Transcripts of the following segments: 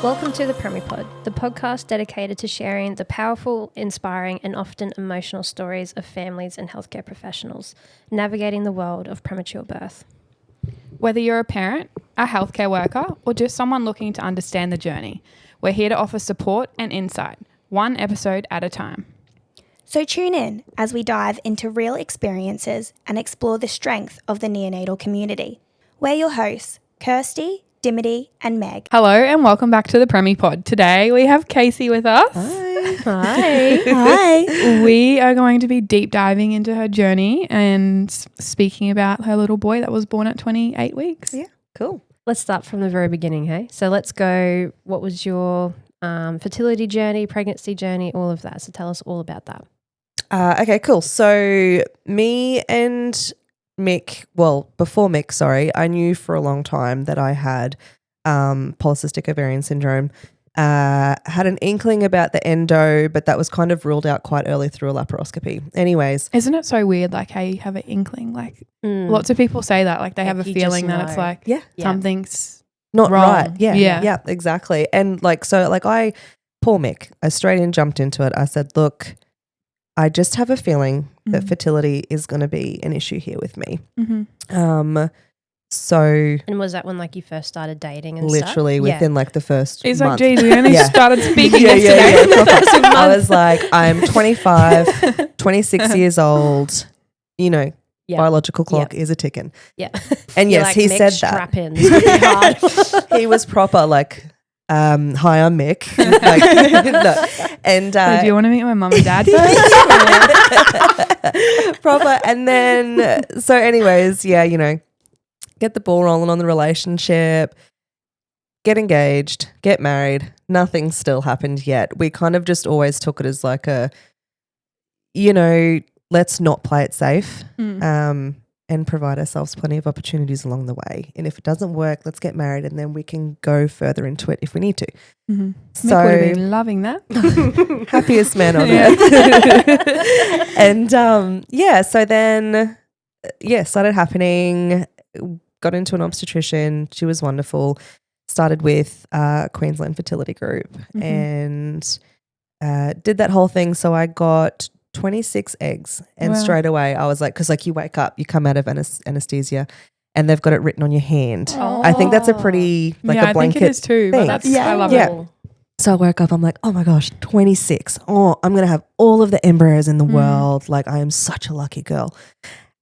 Welcome to the Premipod, the podcast dedicated to sharing the powerful, inspiring and often emotional stories of families and healthcare professionals navigating the world of premature birth. Whether you're a parent, a healthcare worker, or just someone looking to understand the journey, we're here to offer support and insight, one episode at a time. So tune in as we dive into real experiences and explore the strength of the neonatal community. We're your hosts, Kirsty, Dimity and Meg. Hello and welcome back to the Premipod. Today we have Casey with us. Hi. Hi. We are going to be deep diving into her journey and speaking about her little boy that was born at 28 weeks. Yeah, cool. Let's start from the very beginning, hey? So let's go, what was your fertility journey, pregnancy journey, all of that? So tell us all about that. Okay, cool. So me and Mick, well, before Mick, sorry, I knew for a long time that I had polycystic ovarian syndrome. Had an inkling about the endo, but that was kind of ruled out quite early through a laparoscopy. Anyways. Isn't it so weird, like how you have an inkling? Like lots of people say that, like they have a feeling that it's like something's not wrong. right. Yeah, exactly. And like, so like poor Mick, I straight in jumped into it. I said, look, I just have a feeling that fertility is going to be an issue here with me. So And was that when like you first started dating and literally stuff? within like the first He's month. like, geez, we only started speaking yesterday. I was like, I'm 25, 26 years old, you know, biological clock is a ticking. Yeah. And yes, like, he Mick, said strap that. in. It's gonna be hard. He was proper like, hi, I'm Mick. Like, no. And Do you want to meet my mum and dad first? proper. And then, so anyways, yeah, you know, get the ball rolling on the relationship, get engaged, get married. Nothing still happened yet. We kind of just always took it as like a, you know, let's not play it safe and provide ourselves plenty of opportunities along the way. And if it doesn't work, let's get married and then we can go further into it if we need to. So Mick would have been loving that. happiest man on earth. And so then started happening. Got into an obstetrician. She was wonderful. Started with Queensland Fertility Group and did that whole thing. So I got 26 eggs and straight away I was like, because like you wake up, you come out of anesthesia and they've got it written on your hand. I think that's a pretty like a blanket I think it is too, thing. but that's, I love it. So I woke up, I'm like, oh my gosh, 26. Oh, I'm going to have all of the embryos in the world. Like I am such a lucky girl.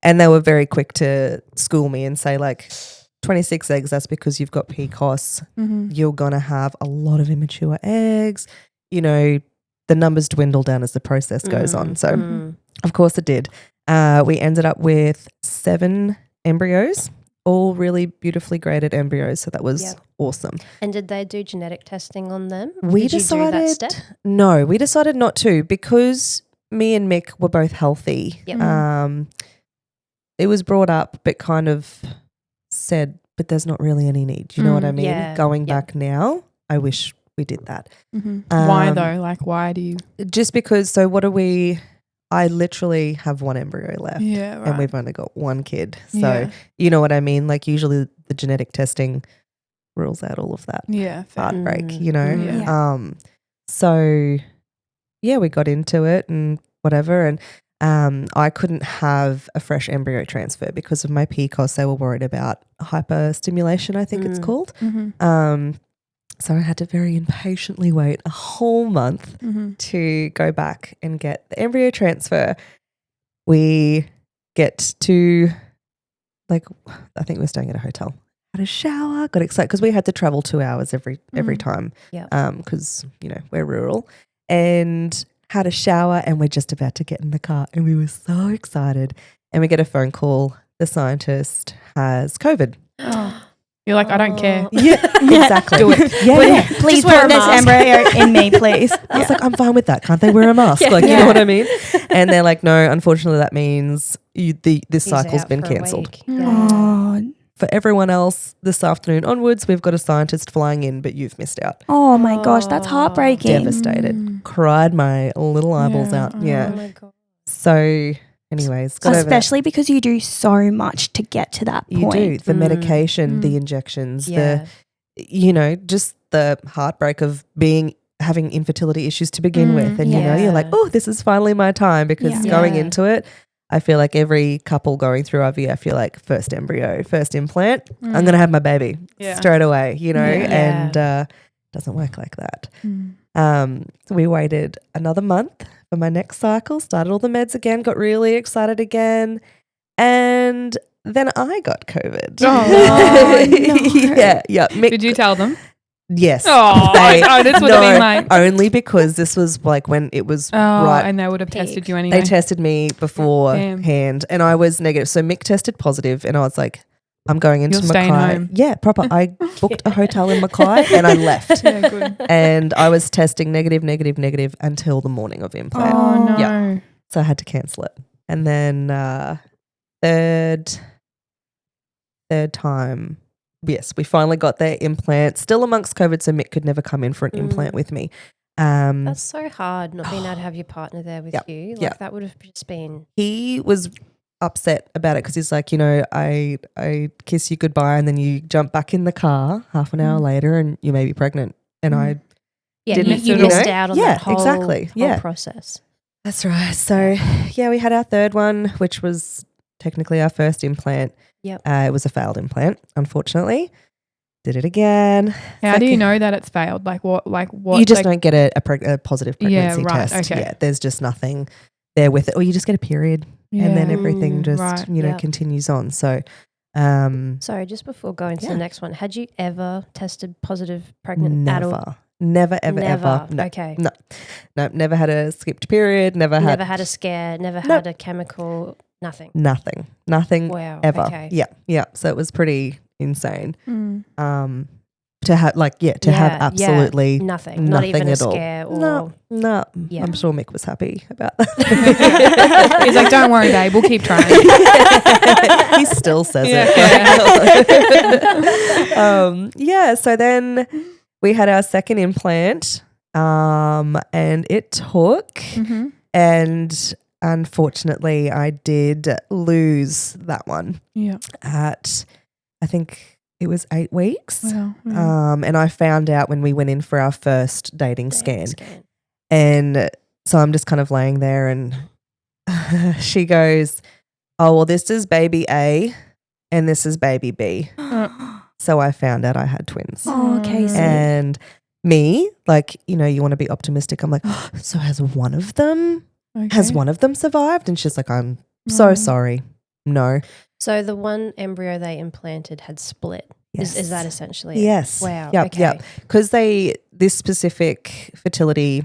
And they were very quick to school me and say like 26 eggs, that's because you've got PCOS. You're going to have a lot of immature eggs. You know, the numbers dwindle down as the process goes on. So of course it did. We ended up with 7 embryos, all really beautifully graded embryos. So that was awesome. And did they do genetic testing on them? We decided, you do that step? No, we decided not to because me and Mick were both healthy. It was brought up but kind of said, but there's not really any need. Do you know what I mean? Yeah. Going back now, I wish we did that. Why though? Like why do you? Just because, so what are we, I literally have 1 embryo left and we've only got 1 kid. So you know what I mean? Like usually the genetic testing rules out all of that. Heartbreak, you know? So yeah, we got into it and whatever. And I couldn't have a fresh embryo transfer because of my PCOS. They were worried about hyperstimulation, I think it's called. So I had to very impatiently wait a whole month to go back and get the embryo transfer. We get to, like, I think we were staying at a hotel. Had a shower, got excited because we had to travel 2 hours every time because, you know, we're rural. And had a shower and we're just about to get in the car and we were so excited. And we get a phone call. The scientist has COVID. You're like, I don't care. Yeah, exactly. Do it. Yeah. Please put this embryo in me, please. I was like, I'm fine with that. Can't they wear a mask? You know what I mean? And they're like, no, unfortunately that means this cycle's been cancelled. For everyone else, this afternoon onwards, we've got a scientist flying in, but you've missed out. Oh my gosh, that's heartbreaking. Devastated. Cried my little eyeballs out. Yeah. Oh my God. So anyways, got especially because you do so much to get to that point. You do. The medication, the injections, the, you know, just the heartbreak of having infertility issues to begin with. And, you know, you're like, oh, this is finally my time, because going into it, I feel like every couple going through IVF, you're like, first embryo, first implant, I'm going to have my baby straight away, you know, and doesn't work like that. We waited another month for my next cycle, started all the meds again, got really excited again, and then I got COVID. Oh, no. Yeah. Did you tell them? Yes. Oh, this would have been like... only because this was like when it was and they would have tested you anyway. They tested me beforehand and I was negative. So Mick tested positive and I was like, I'm going into Mackay. Home. Yeah, proper. I booked a hotel in Mackay and I left. Yeah, good. And I was testing negative until the morning of implant. Oh, no. Yeah. So I had to cancel it. And then third time, yes, we finally got their implant. Still amongst COVID, so Mick could never come in for an implant with me. That's so hard, not being able to have your partner there with you. Like that would have just been... He was upset about it because he's like, you know, I kiss you goodbye and then you jump back in the car half an hour later and you may be pregnant. And I didn't, you missed out on that whole, whole process. That's right. So, we had our third one, which was technically our first implant. Yep. It was a failed implant, unfortunately. Did it again. How do you know that it's failed? Like what? You just don't get a positive pregnancy test. Okay. Yeah, there's just nothing there with it. Or you just get a period and then everything just, continues on. So, sorry, just before going to the next one, had you ever tested positive pregnant at all? Never, ever. No. Okay. No, never had a skipped period. Never had a scare. Never had a chemical. Nothing. Wow. Ever. Okay. Yeah. So it was pretty insane. To have have absolutely nothing. Not even at a all. scare. Or No. Yeah. I'm sure Mick was happy about that. He's like, don't worry, babe. We'll keep trying. He still says it. So then we had our second implant, and it took, and unfortunately, I did lose that one. Yeah. At, I think it was 8 weeks. Wow. And I found out when we went in for our first dating scan. And so I'm just kind of laying there and she goes, oh, well, this is baby A and this is baby B. So I found out I had twins. Oh, okay. And me, like, you know, you want to be optimistic. I'm like, oh, so has one of them survived? And she's like, I'm so sorry. No. So the one embryo they implanted had split. Yes. Is that essentially it? Yes. Wow. Yep, okay. Yep. Because this specific fertility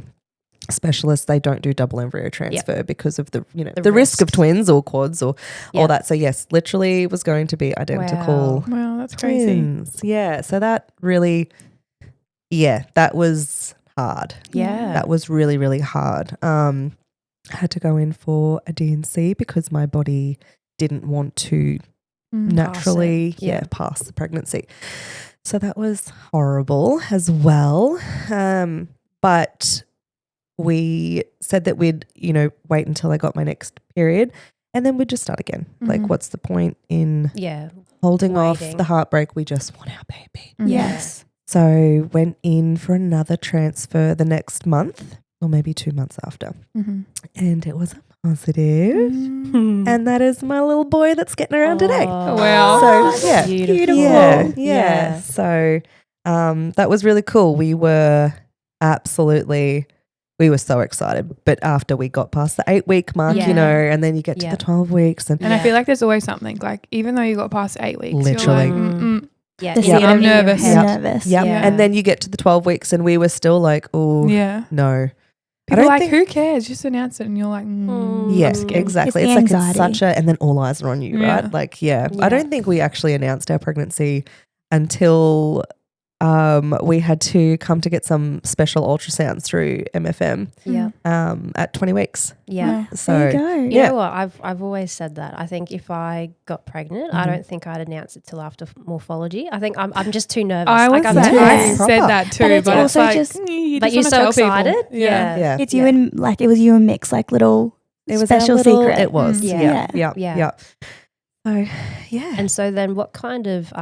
specialist, they don't do double embryo transfer because of the risk of twins or quads or all that. So yes, literally was going to be identical. Wow, that's crazy. Twins. Yeah. So that really, that was hard. Yeah. That was really, really hard. I had to go in for a D&C because my body didn't want to naturally pass the pregnancy. So that was horrible as well. But we said that we'd, wait until I got my next period and then we'd just start again. Like, what's the point in holding off the heartbreak? We just want our baby. Yes. So went in for another transfer the next month or maybe 2 months after. And it was a positive. And that is my little boy that's getting around today. Wow. So beautiful. Yeah. So that was really cool. We were so excited. But after we got past the 8-week mark, and then you get to the 12 weeks. And I feel like there's always something, like, even though you got past 8 weeks, literally. you're like, I'm nervous. Nervous. Yep. And then you get to the 12 weeks and we were still like, oh, no. People are like, who cares? Just announce it. And you're like, yes, exactly. It's like it's such a, and then all eyes are on you, right? Like, I don't think we actually announced our pregnancy until we had to come to get some special ultrasounds through MFM at 20 weeks. Yeah. So there you go. You know what? I've always said that. I think if I got pregnant, I don't think I'd announce it till after morphology. I think I'm just too nervous. I was I said that too, but it's also like, but you're so excited. Yeah. It's you and it was you and Mick's like little special secret. It was. Yeah. Yeah. So, yeah. And so then what kind of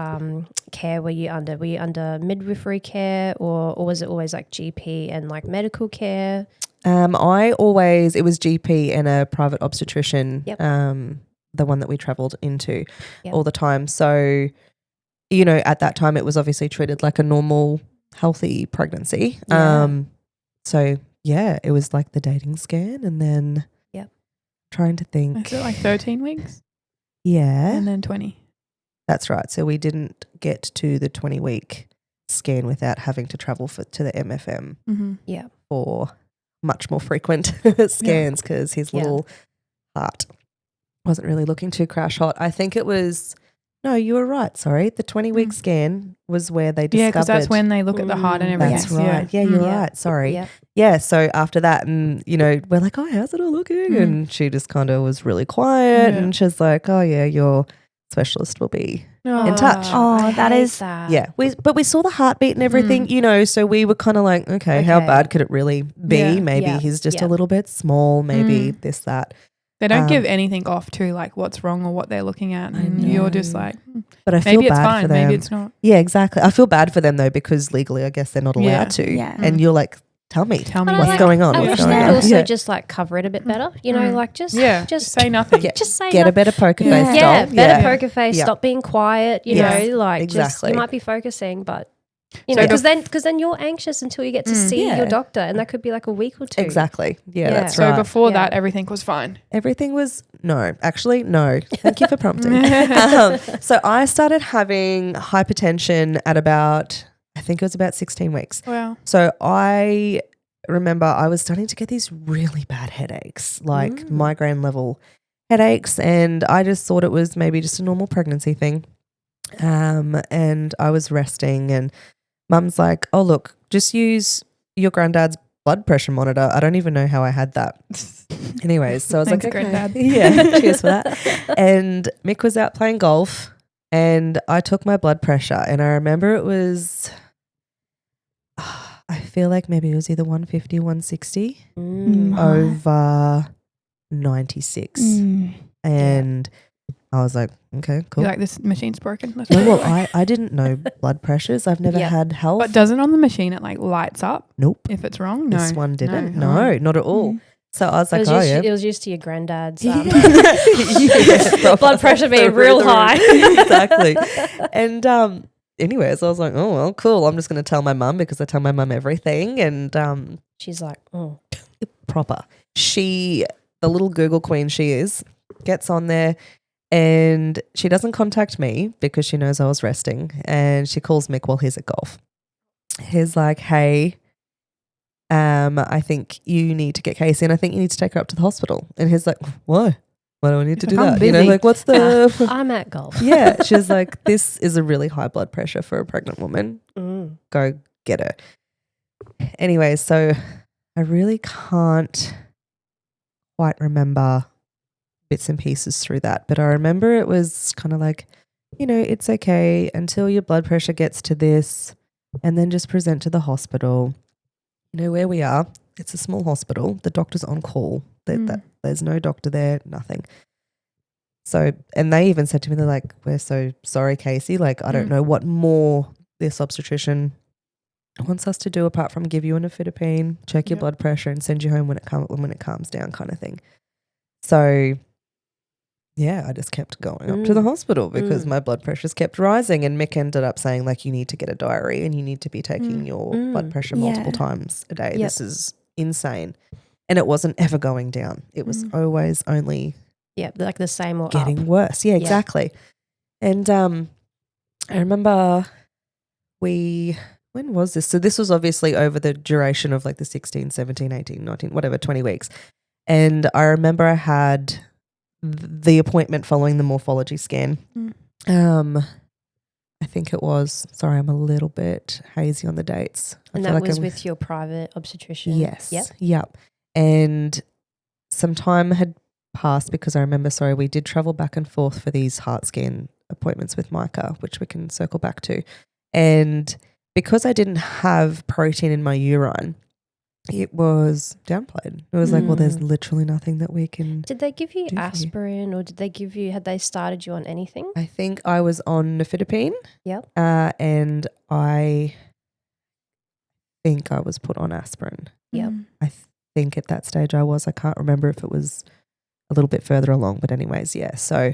care were you under? Were you under midwifery care or was it always like GP and like medical care? It was GP and a private obstetrician, Yep. the one that we travelled into all the time. So, you know, at that time it was obviously treated like a normal, healthy pregnancy. Yeah. So, yeah, it was like the dating scan and then trying to think. Is it like 13 weeks? Yeah. And then 20. That's right. So we didn't get to the 20-week scan without having to travel to the MFM for much more frequent scans because his little heart wasn't really looking too crash hot. I think it was, no, you were right, sorry. The 20-week scan was where they discovered. Yeah, because that's when they look at the heart and everything. That's right. Yeah, you're right. Sorry. Yeah. Yeah, so after that, and, you know, we're like, oh, how's it all looking? And she just kind of was really quiet and she's like, oh, yeah, your specialist will be in touch. Oh, that is. Yeah, but we saw the heartbeat and everything, you know, so we were kind of like, okay, how bad could it really be? Yeah. Maybe he's just a little bit small, maybe this, that. They don't give anything off to like what's wrong or what they're looking at. And you're just like, but I feel maybe it's bad fine, for them. maybe it's not. Yeah, exactly. I feel bad for them though because legally I guess they're not allowed to. Yeah. And you're like, tell me what's going on. I What's wish going they on? would also just like cover it a bit better, you know, like just say nothing. Just say get nothing. a better poker face. Yeah, doll. better poker face. Stop being quiet. You know, like exactly. just you might be focusing, but you know, because then you're anxious until you get to see your doctor, and that could be like a week or two. Exactly. Yeah, that's right. So before that, everything was fine. Everything was no. Thank you for prompting. So I started having hypertension at about, I think it was about 16 weeks. Wow. So I remember I was starting to get these really bad headaches, like migraine level headaches, and I just thought it was maybe just a normal pregnancy thing. And I was resting and Mum's like, oh, look, just use your granddad's blood pressure monitor. I don't even know how I had that. Anyways, so I was Thanks, like, okay. Granddad. Yeah, cheers for that. And Mick was out playing golf and I took my blood pressure and I remember it was, I feel like maybe it was either 150, 160 over 96. And I was like, okay, cool. You're like, this machine's broken. Well, I didn't know blood pressures. I've never had health. But doesn't on the machine it like lights up? Nope. If it's wrong? No. This one didn't. No, not at all. So I was like, It was used to your granddad's blood blood pressure being real high. Exactly. And anyways, I was like, oh, well, cool. I'm just going to tell my mum because I tell my mum everything. And she's like, oh. Proper. The little Google queen she is, gets on there. And she doesn't contact me because she knows I was resting. And she calls Mick while he's at golf. He's like, hey, I think you need to get Casey and I think you need to take her up to the hospital. And he's like, why? Why do I need to do that? You know, like what's the... I'm at golf. Yeah. She's like, this is a really high blood pressure for a pregnant woman. Go get her. Anyway, so I really can't quite remember bits and pieces through that. But I remember it was kind of like, you know, it's okay until your blood pressure gets to this and then just present to the hospital. You know where we are. It's a small hospital. The doctor's on call. There's no doctor there, nothing. So, and they even said to me, they're like, we're so sorry, Casey. Like, I don't know what more this obstetrician wants us to do apart from give you an ifidipine, check your blood pressure and send you home when it calms down kind of thing. So, yeah, I just kept going up to the hospital because my blood pressures kept rising and Mick ended up saying like you need to get a diary and you need to be taking your blood pressure multiple times a day. This is insane. And it wasn't ever going down. It was always only like the same or getting worse. Yeah, exactly. And I remember when was this? So this was obviously over the duration of like the 16, 17, 18, 19, whatever, 20 weeks. And I remember I had the appointment following the morphology scan. I think it was, sorry, I'm a little bit hazy on the dates. And that was with your private obstetrician? Yes. Yep. And some time had passed because I remember, we did travel back and forth for these heart scan appointments with Micah, which we can circle back to. And because I didn't have protein in my urine, it was downplayed. It was like, well, there's literally nothing that we can. Did they give you aspirin, or had they started you on anything? I think I was on nifedipine. Yep. And I think I was put on aspirin. Yep. I think at that stage I can't remember if it was a little bit further along, but anyways, yeah. So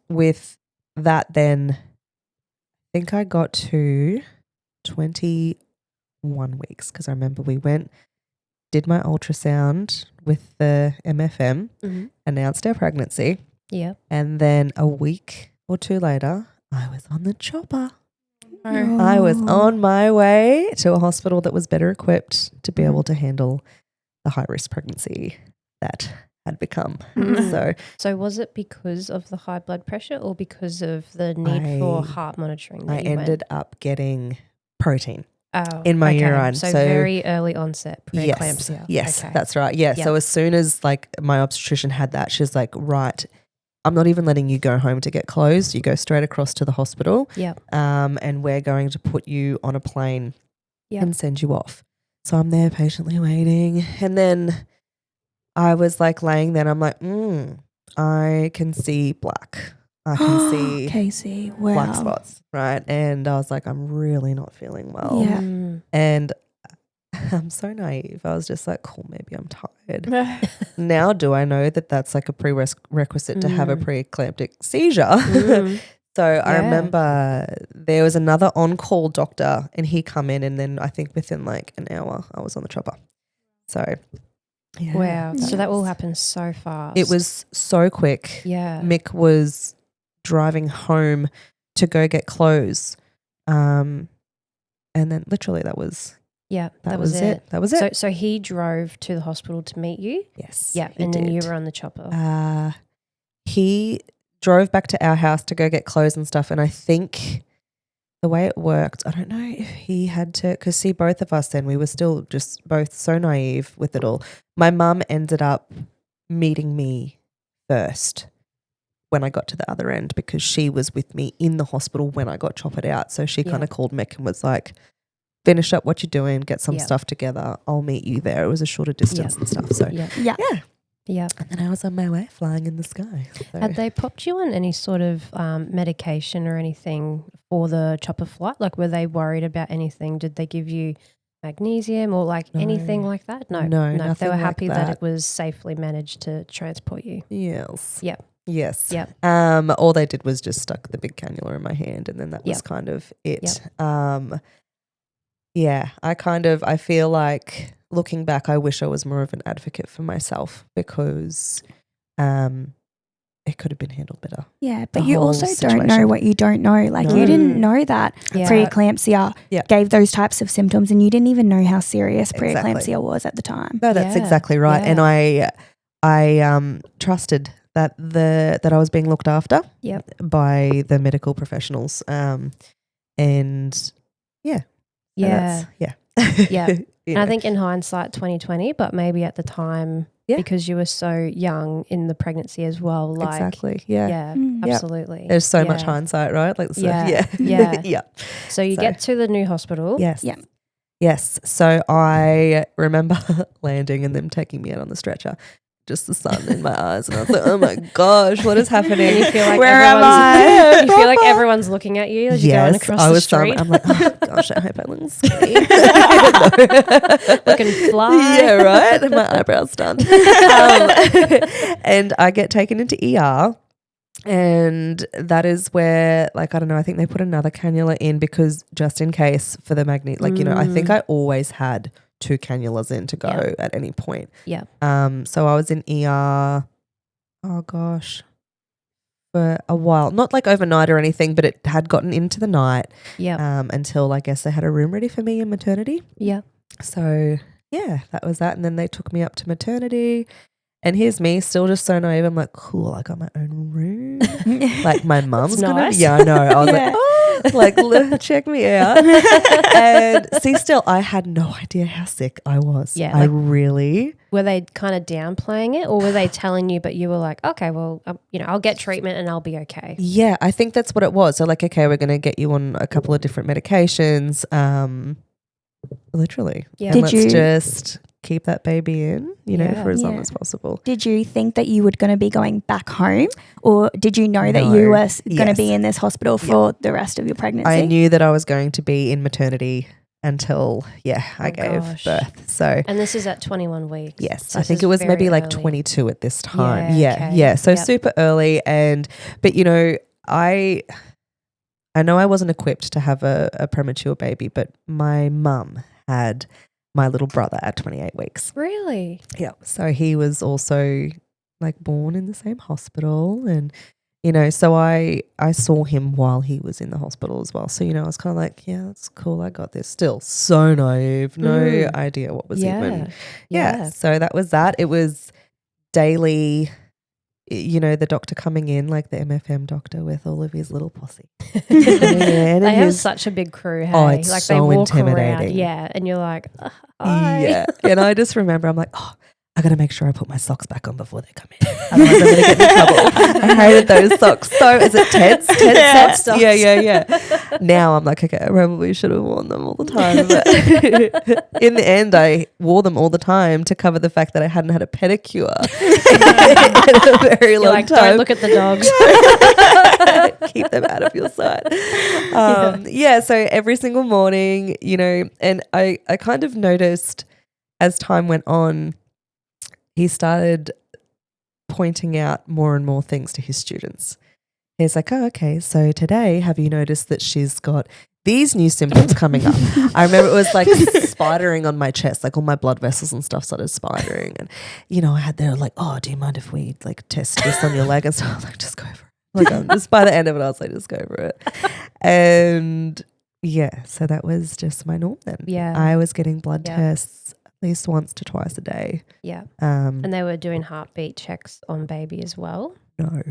with that then, I think I got to 21 weeks because I remember we did my ultrasound with the MFM, announced our pregnancy. Yep. And then a week or two later, I was on the chopper. Oh. I was on my way to a hospital that was better equipped to be able to handle the high-risk pregnancy that had become. So was it because of the high blood pressure or because of the need for heart monitoring? I ended up getting protein Oh, in my urine. So very early onset pre-eclampsia. Yes, that's right. Yeah. Yep. So as soon as like my obstetrician had that, she was like, right, I'm not even letting you go home to get closed. You go straight across to the hospital. Yep. And we're going to put you on a plane and send you off. So I'm there patiently waiting. And then I was like laying there and I'm like, I can see black. I can see Casey, wow. black spots, right? And I was like, I'm really not feeling well. Yeah. And I'm so naive. I was just like, cool, maybe I'm tired. Now do I know that that's like a prerequisite to have a pre-eclamptic seizure? So I remember there was another on-call doctor and he come in and then I think within like an hour I was on the chopper. So yeah. Wow. So that all happened so fast. It was so quick. Yeah. Mick was driving home to go get clothes. And then literally that was that was it. That was it. So he drove to the hospital to meet you? Yes. Yeah. And then you were on the chopper. He drove back to our house to go get clothes and stuff. And I think the way it worked, I don't know if he had to, because see, both of us then, we were still just both so naive with it all. My mum ended up meeting me first when I got to the other end because she was with me in the hospital when I got choppered out. So she kind of called Mick and was like, finish up what you're doing, get some stuff together. I'll meet you there. It was a shorter distance and stuff. So yeah. And then I was on my way flying in the sky. So. Had they popped you on any sort of medication or anything for the chopper flight? Like were they worried about anything? Did they give you magnesium or like anything like that? No. They were happy like that it was safely managed to transport you. Yes. Yep. Yes. Yep. All they did was just stuck the big cannula in my hand and then that was kind of it. Yep. I feel like looking back, I wish I was more of an advocate for myself because it could have been handled better. Yeah, but you also don't know what you don't know. Like you didn't know that pre-eclampsia gave those types of symptoms and you didn't even know how serious pre-eclampsia was at the time. No, that's exactly right. Yeah. And I trusted that I was being looked after by the medical professionals. And I think in hindsight 2020, but maybe at the time because you were so young in the pregnancy as well. Like, exactly. Absolutely. There's so much hindsight, right? Like, So you get to the new hospital. Yes. Yeah. Yes. So I remember landing and them taking me out on the stretcher. Just the sun in my eyes, and I was like, "Oh my gosh, what is happening? And you feel like where am I? You feel like everyone's looking at you as you're going across the street. I'm like, oh gosh, I hope I look skinny, looking fly. Yeah, right. And my eyebrows done. And I get taken into ER, and that is where, like, I don't know. I think they put another cannula in because just in case for the magnet, like I think I always had 2 cannulas in to go at any point. Yeah. So I was in ER, for a while. Not like overnight or anything, but it had gotten into the night. Yeah. Until I guess they had a room ready for me in maternity. Yeah. So that was that. And then they took me up to maternity. And here's me still just so naive. I'm like, cool, I got my own room. Like my mum's gonna be. Yeah, I know. I was like, check me out. And see, still, I had no idea how sick I was. Yeah, I really. Were they kind of downplaying it, or were they telling you, but you were like, okay, well, I'll get treatment and I'll be okay? Yeah, I think that's what it was. So like, okay, we're going to get you on a couple of different medications. Literally. Yeah. And let's just keep that baby in, you know, for as long as possible. Did you think that you were going to be going back home, or did you know that you were going to be in this hospital for the rest of your pregnancy? I knew that I was going to be in maternity until, I gave birth. So, and this is at 21 weeks. Yes. So I think it was maybe like 22 at this time. Yeah. So super early. But you know, I know I wasn't equipped to have a premature baby, but my mum had my little brother at 28 weeks. Really? Yeah. So he was also like born in the same hospital, and you know, so I saw him while he was in the hospital as well. So, you know, I was kind of like, yeah, that's cool. I got this. Still so naive. No idea what was even. Yeah. So that was that. It was daily, you know, the doctor coming in, like the MFM doctor with all of his little posse. They have such a big crew. Hey? Oh, it's like so they walk intimidating. around, and you're like, hi. Yeah. And I just remember, I'm like, I got to make sure I put my socks back on before they come in. Otherwise I'm going to get in trouble. I hated those socks. So is it Ted's socks? Yeah. Now I'm like, okay, I probably should have worn them all the time. But in the end, I wore them all the time to cover the fact that I hadn't had a pedicure in a very long time. Don't look at the dogs. Keep them out of your sight. So every single morning, you know, and I kind of noticed as time went on, he started pointing out more and more things to his students. He's like, oh, okay, so today have you noticed that she's got these new symptoms coming up? I remember it was like spidering on my chest, like all my blood vessels and stuff started spidering. And, you know, I had there like, oh, do you mind if we like test this on your leg? And so I was like, just go for it. Like, just by the end of it, I was like, just go for it. And so that was just my norm then. Yeah. I was getting blood tests at least once to twice a day. Yeah. And they were doing heartbeat checks on baby as well? No.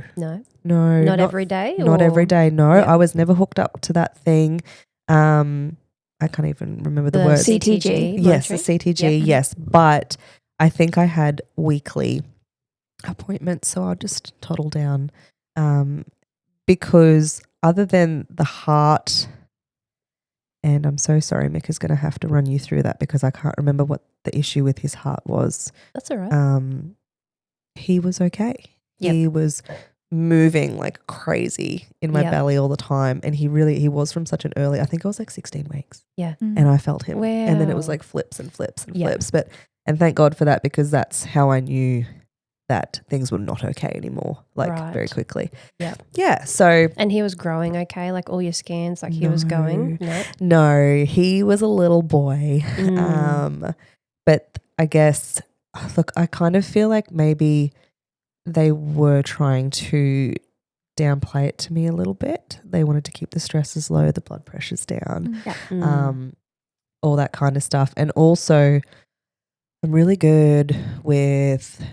Not every day? Not every day, no. Yeah. I was never hooked up to that thing. I can't even remember the word. CTG. Yes, the CTG, yes. But I think I had weekly appointments, so I'll just toddle down. Because other than the heart, and I'm so sorry, Micah's going to have to run you through that because I can't remember what the issue with his heart was. That's all right. He was okay. Yep. He was moving like crazy in my belly all the time, and he was from such an early, I think it was like 16 weeks. Yeah. And I felt him. Wow. And then it was like flips and flips and flips. And thank God for that, because that's how I knew that things were not okay anymore, like very quickly. Yeah. Yeah. So. And he was growing okay, like all your scans, like he was going? No, he was a little boy. But I guess, look, I kind of feel like maybe they were trying to downplay it to me a little bit. They wanted to keep the stresses low, the blood pressures down, all that kind of stuff. And also, I'm really good with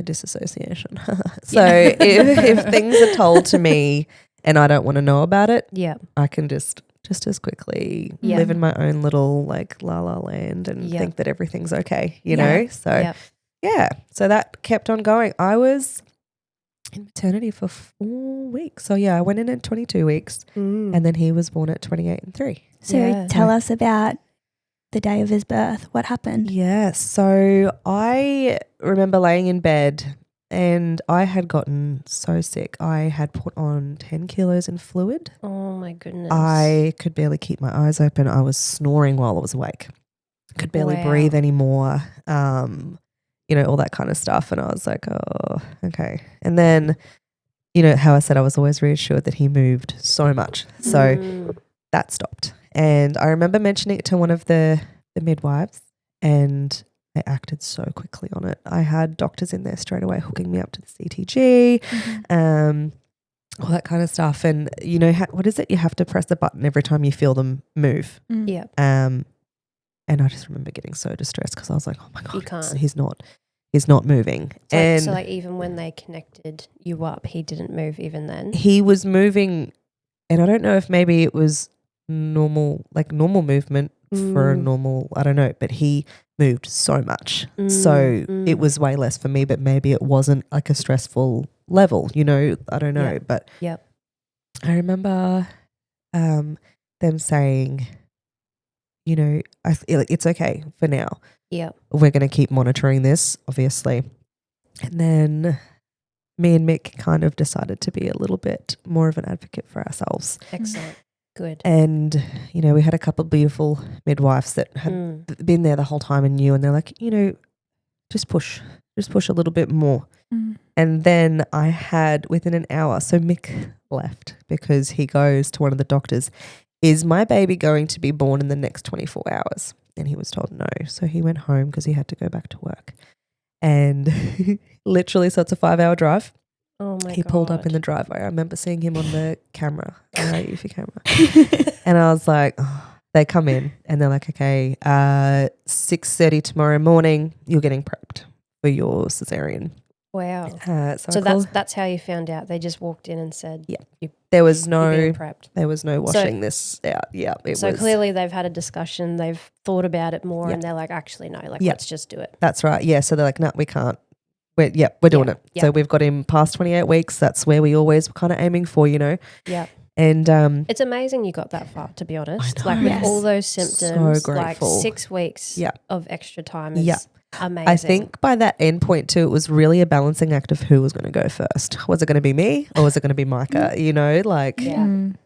disassociation. So if things are told to me and I don't want to know about it, I can just as quickly live in my own little like la la land and think that everything's okay, you know? So so that kept on going. I was in maternity for 4 weeks. So I went in at 22 weeks and then he was born at 28 and 3. So tell us about the day of his birth. What happened? Yeah. So I remember laying in bed and I had gotten so sick. I had put on 10 kilos in fluid. Oh my goodness. I could barely keep my eyes open. I was snoring while I was awake. Could barely breathe anymore. You know, all that kind of stuff. And I was like, oh, okay. And then, you know, how I said I was always reassured that he moved so much. So that stopped. And I remember mentioning it to one of the midwives, and they acted so quickly on it. I had doctors in there straight away hooking me up to the CTG, all that kind of stuff. And, you know, what is it? You have to press a button every time you feel them move. Yeah. And I just remember getting so distressed because I was like, oh my God, he's not moving. So like even when they connected you up, he didn't move even then? He was moving, and I don't know if maybe it was normal movement for a normal, I don't know, but he moved so much. So it was way less for me, but maybe it wasn't like a stressful level, you know, I don't know. But I remember them saying, you know, I feel like it's okay for now. Yeah. We're going to keep monitoring this, obviously. And then me and Mick kind of decided to be a little bit more of an advocate for ourselves. Excellent. Good. And, you know, we had a couple of beautiful midwives that had been there the whole time and knew, and they're like, you know, just push a little bit more. And then I had within an hour, so Mick left because he goes to one of the doctors, is my baby going to be born in the next 24 hours? And he was told no. So he went home because he had to go back to work. And literally, so it's a 5-hour drive. Oh my God. He pulled up in the driveway. I remember seeing him on the camera, UFI camera. And I was like, oh, they come in and they're like, okay, 6:30 tomorrow morning, you're getting prepped for your cesarean. Wow. So that's how you found out. They just walked in and said, yeah. There was you're being prepped. There was no washing this out. Yeah. So clearly they've had a discussion. They've thought about it more and they're like, actually, no, let's just do it. That's right. Yeah. So they're like, no, we can't. We're doing it. Yeah. So we've got him past 28 weeks. That's where we always were kind of aiming for, you know. Yeah. And it's amazing you got that far, to be honest. I know. Like with all those symptoms, so like grateful. 6 weeks of extra time is amazing. I think by that end point too, it was really a balancing act of who was going to go first. Was it going to be me or was it going to be Micah? You know, like,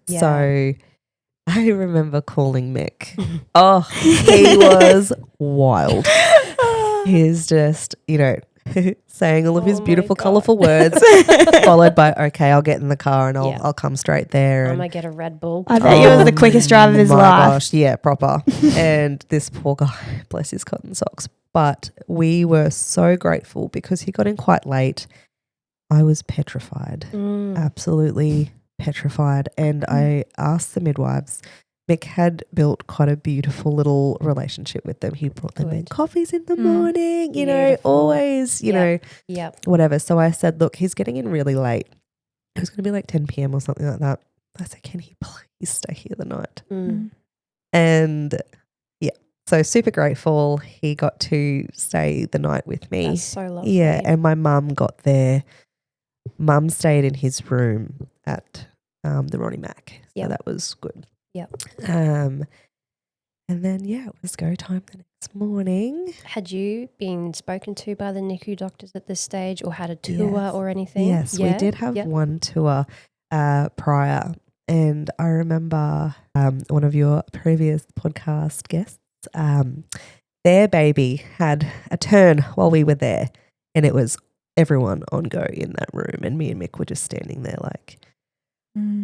so I remember calling Mick. Oh, he was wild. He's just, you know, saying all of his beautiful, colourful words, followed by, okay, I'll get in the car and I'll come straight there. I'm going to get a Red Bull. I bet it was the quickest drive of his life. Gosh, yeah, proper. And this poor guy, bless his cotton socks. But we were so grateful because he got in quite late. I was petrified, absolutely petrified. And I asked the midwives, Mick had built quite a beautiful little relationship with them. He brought them in coffees in the morning, you know, always, you know, whatever. So I said, look, he's getting in really late. It was going to be like 10 p.m. or something like that. I said, can he please stay here the night? And so super grateful he got to stay the night with me. That's so lovely. Yeah, and my mum got there. Mum stayed in his room at the Ronnie Mac. So that was good. Yeah. And then, it was go time the next morning. Had you been spoken to by the NICU doctors at this stage or had a tour or anything? Yes, we did have one tour prior. And I remember one of your previous podcast guests, their baby had a turn while we were there. And it was everyone on go in that room. And me and Mick were just standing there like,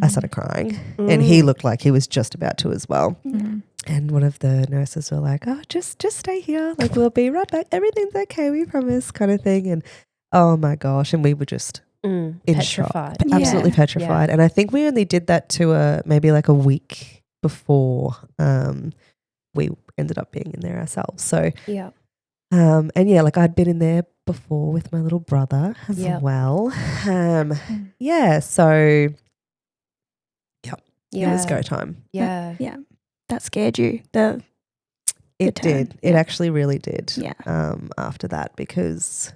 I started crying and he looked like he was just about to as well. And one of the nurses were like, oh, just stay here. Like, we'll be right back. Everything's okay. We promise, kind of thing. And oh my gosh. And we were just in petrified. shock. Absolutely petrified. And I think we only did that tour maybe like a week before we ended up being in there ourselves. So, and like I'd been in there before with my little brother as well. So it was go time. Yeah. That scared you. It did. It actually really did. After that, because,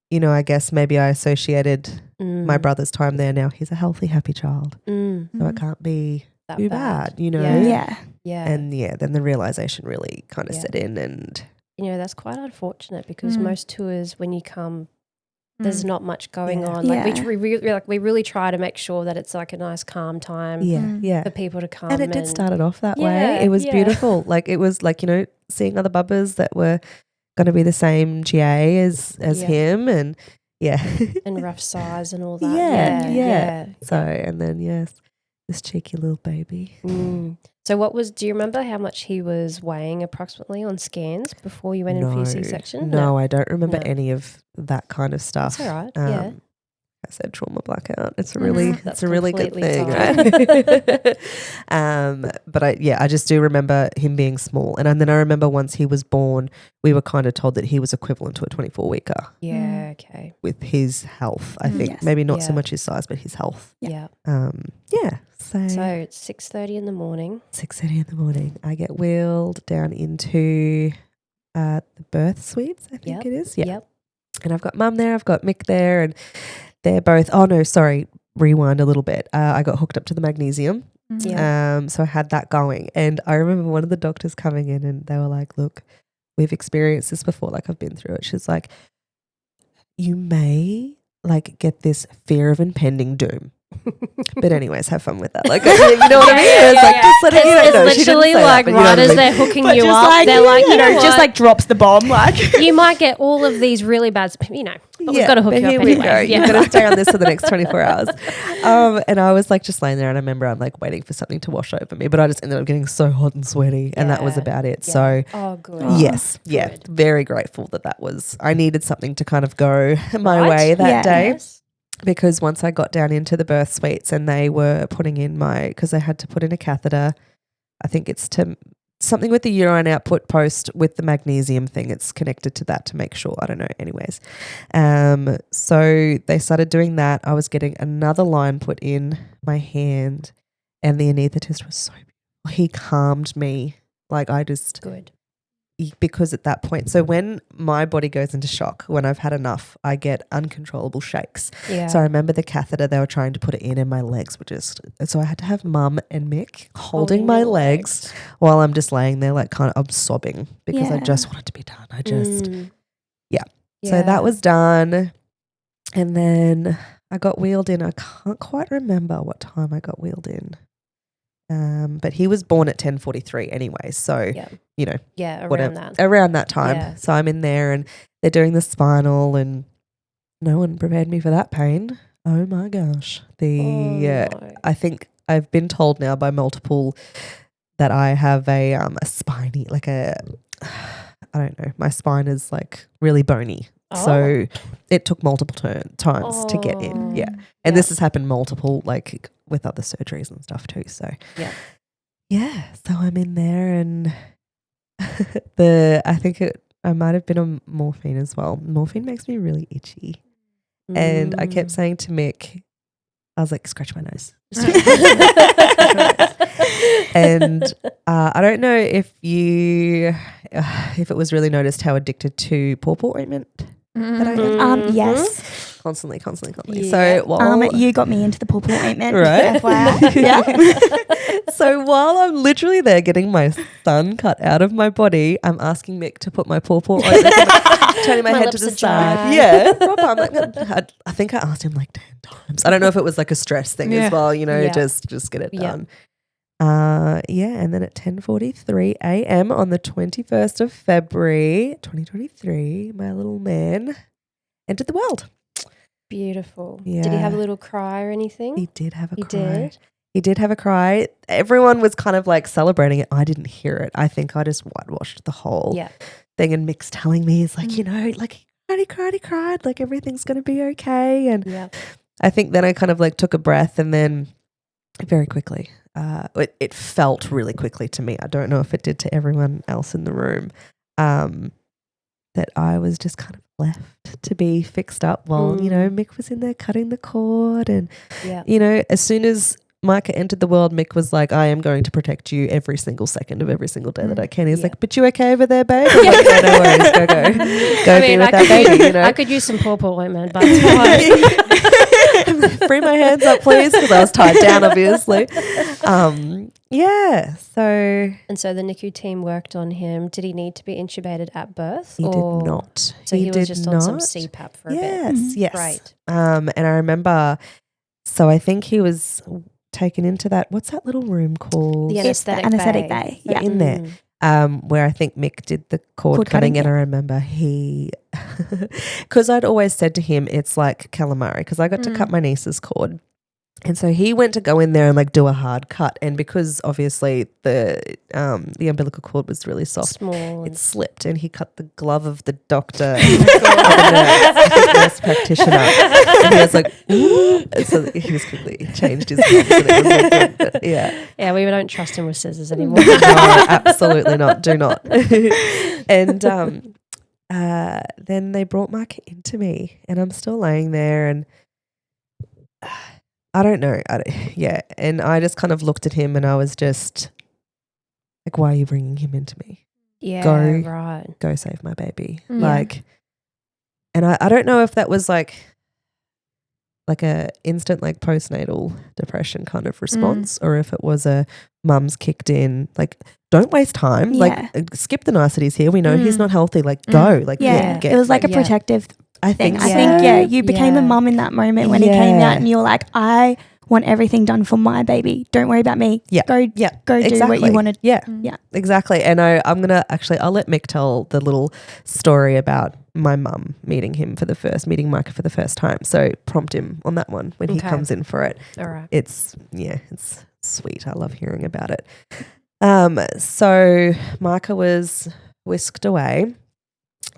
you know, I guess maybe I associated my brother's time there. Now he's a healthy, happy child. So it can't be that too bad, you know? And then the realization really kind of set in. And, you know, that's quite unfortunate because most tours, when you come, there's not much going on. Like we really try to make sure that it's like a nice calm time for people to come. And it did start it off that way. It was beautiful. Like it was like, you know, seeing other bubbers that were going to be the same GA as him and and rough size and all that. So and then this cheeky little baby. So do you remember how much he was weighing approximately on scans before you went in for your C-section? No, I don't remember any of that kind of stuff. That's all right, I said trauma blackout. It's a really good thing, fine. right? But I just do remember him being small. And then I remember once he was born, we were kind of told that he was equivalent to a 24-weeker. Yeah, okay. With his health, I think. Maybe not so much his size, but his health. Yeah. So it's 6:30 in the morning. 6:30 in the morning. I get wheeled down into the birth suites, I think it is. Yeah. Yep. And I've got Mum there, I've got Mick there, and they're both, rewind a little bit. I got hooked up to the magnesium So I had that going. And I remember one of the doctors coming in and they were like, look, we've experienced this before. Like, I've been through it. She's like, you may like get this fear of impending doom. But anyways, have fun with that. Like, you know what I mean? It's like, just let it, it's literally like right as they're hooking you up, like, they're like, you know, just like drops the bomb. Like, you might get all of these really bad, you know, but we've got to hook you up anyway. You've got to stay on this for the next 24 hours. And I was like just laying there, and I remember I'm like waiting for something to wash over me, but I just ended up getting so hot and sweaty, and that was about it. So, good. Yes, good. Very grateful that was. I needed something to kind of go my way that day. Yes. Because once I got down into the birth suites and they were putting in because I had to put in a catheter, I think it's to something with the urine output post with the magnesium thing. It's connected to that to make sure. I don't know. Anyways, so they started doing that. I was getting another line put in my hand, and the anaesthetist was so beautiful. He calmed me. Like, I just good. Because at that point, so when my body goes into shock, when I've had enough, I get uncontrollable shakes. Yeah. So I remember the catheter, they were trying to put it in and my legs were just, so I had to have Mum and Mick holding my legs while I'm just laying there like kind of, I'm sobbing because I just want it to be done. I just, So that was done. And then I got wheeled in. I can't quite remember what time I got wheeled in. But he was born at 10:43 anyway, so you know, around that time. Yeah. So I'm in there and they're doing the spinal, and no one prepared me for that pain. Oh my gosh! I think I've been told now by multiple that I have a spiny, like I don't know, my spine is like really bony. So it took multiple times to get in. Yeah. And this has happened multiple, like with other surgeries and stuff too. So so I'm in there, and I think I might have been on morphine as well. Morphine makes me really itchy. And I kept saying to Mick, I was like, scratch my nose. And I don't know if it was really noticed how addicted to pawpaw ointment that I am. Yes. Constantly. Yeah. So you got me into the pawpaw ointment. Right. Yeah. So while I'm literally there getting my sun cut out of my body, I'm asking Mick to put my pawpaw ointment turning my head to the side. Yeah. I'm like, I think I asked him like 10 times. I don't know if it was like a stress thing as well, you know, just get it done. And then at 10:43 a.m. on the 21st of February 2023, my little man entered the world. Beautiful. Yeah. Did he have a little cry or anything? He did have a cry. He did have a cry. Everyone was kind of like celebrating it. I didn't hear it. I think I just whitewashed the whole thing. And Mick's telling me, he's like, you know, like he cried, like everything's going to be okay. And I think then I kind of like took a breath, and then very quickly, it felt really quickly to me. I don't know if it did to everyone else in the room, that I was just kind of left to be fixed up while, you know, Mick was in there cutting the cord. And, you know, as soon as Micah entered the world, Mick was like, I am going to protect you every single second of every single day that I can. He's like, but you okay over there, babe? I'm like, no worries, go be with that baby, you know. I could use some pawpaw ointment, but it's fine. Free my hands up, please, because I was tied down, obviously. And so the NICU team worked on him. Did he need to be intubated at birth? He did not. So he was just on some CPAP for a bit. Yes. Right. And I remember, so I think he was taken into that, what's that little room called? The anaesthetic bay. Yeah. In there. Where I think Mick did the cord cutting, and I remember because I'd always said to him, it's like calamari, because I got to cut my niece's cord. And so he went to go in there and like do a hard cut, and because obviously the umbilical cord was really soft, small, it slipped, and he cut the glove of the doctor, the nurse practitioner, and he was like, ooh. So he was quickly changed his gloves, and it was like, but we don't trust him with scissors anymore. No, absolutely not. Do not. And then they brought Micah into me, and I'm still laying there, and I don't know. And I just kind of looked at him, and I was just like, why are you bringing him into me? Yeah, go save my baby. Like, and I don't know if that was like, like a instant like postnatal depression kind of response, or if it was a mum's kicked in, like don't waste time, like skip the niceties here. We know he's not healthy. Like go, like get, it was like a protective thing. I think you became a mum in that moment when he came out, and you're like, I want everything done for my baby. Don't worry about me. Go do what you want to. Yeah, exactly. And I'm gonna I'll let Mick tell the little story about my mum meeting Micah for the first time. So prompt him on that one when he comes in for it. All right. It's sweet. I love hearing about it. So Micah was whisked away.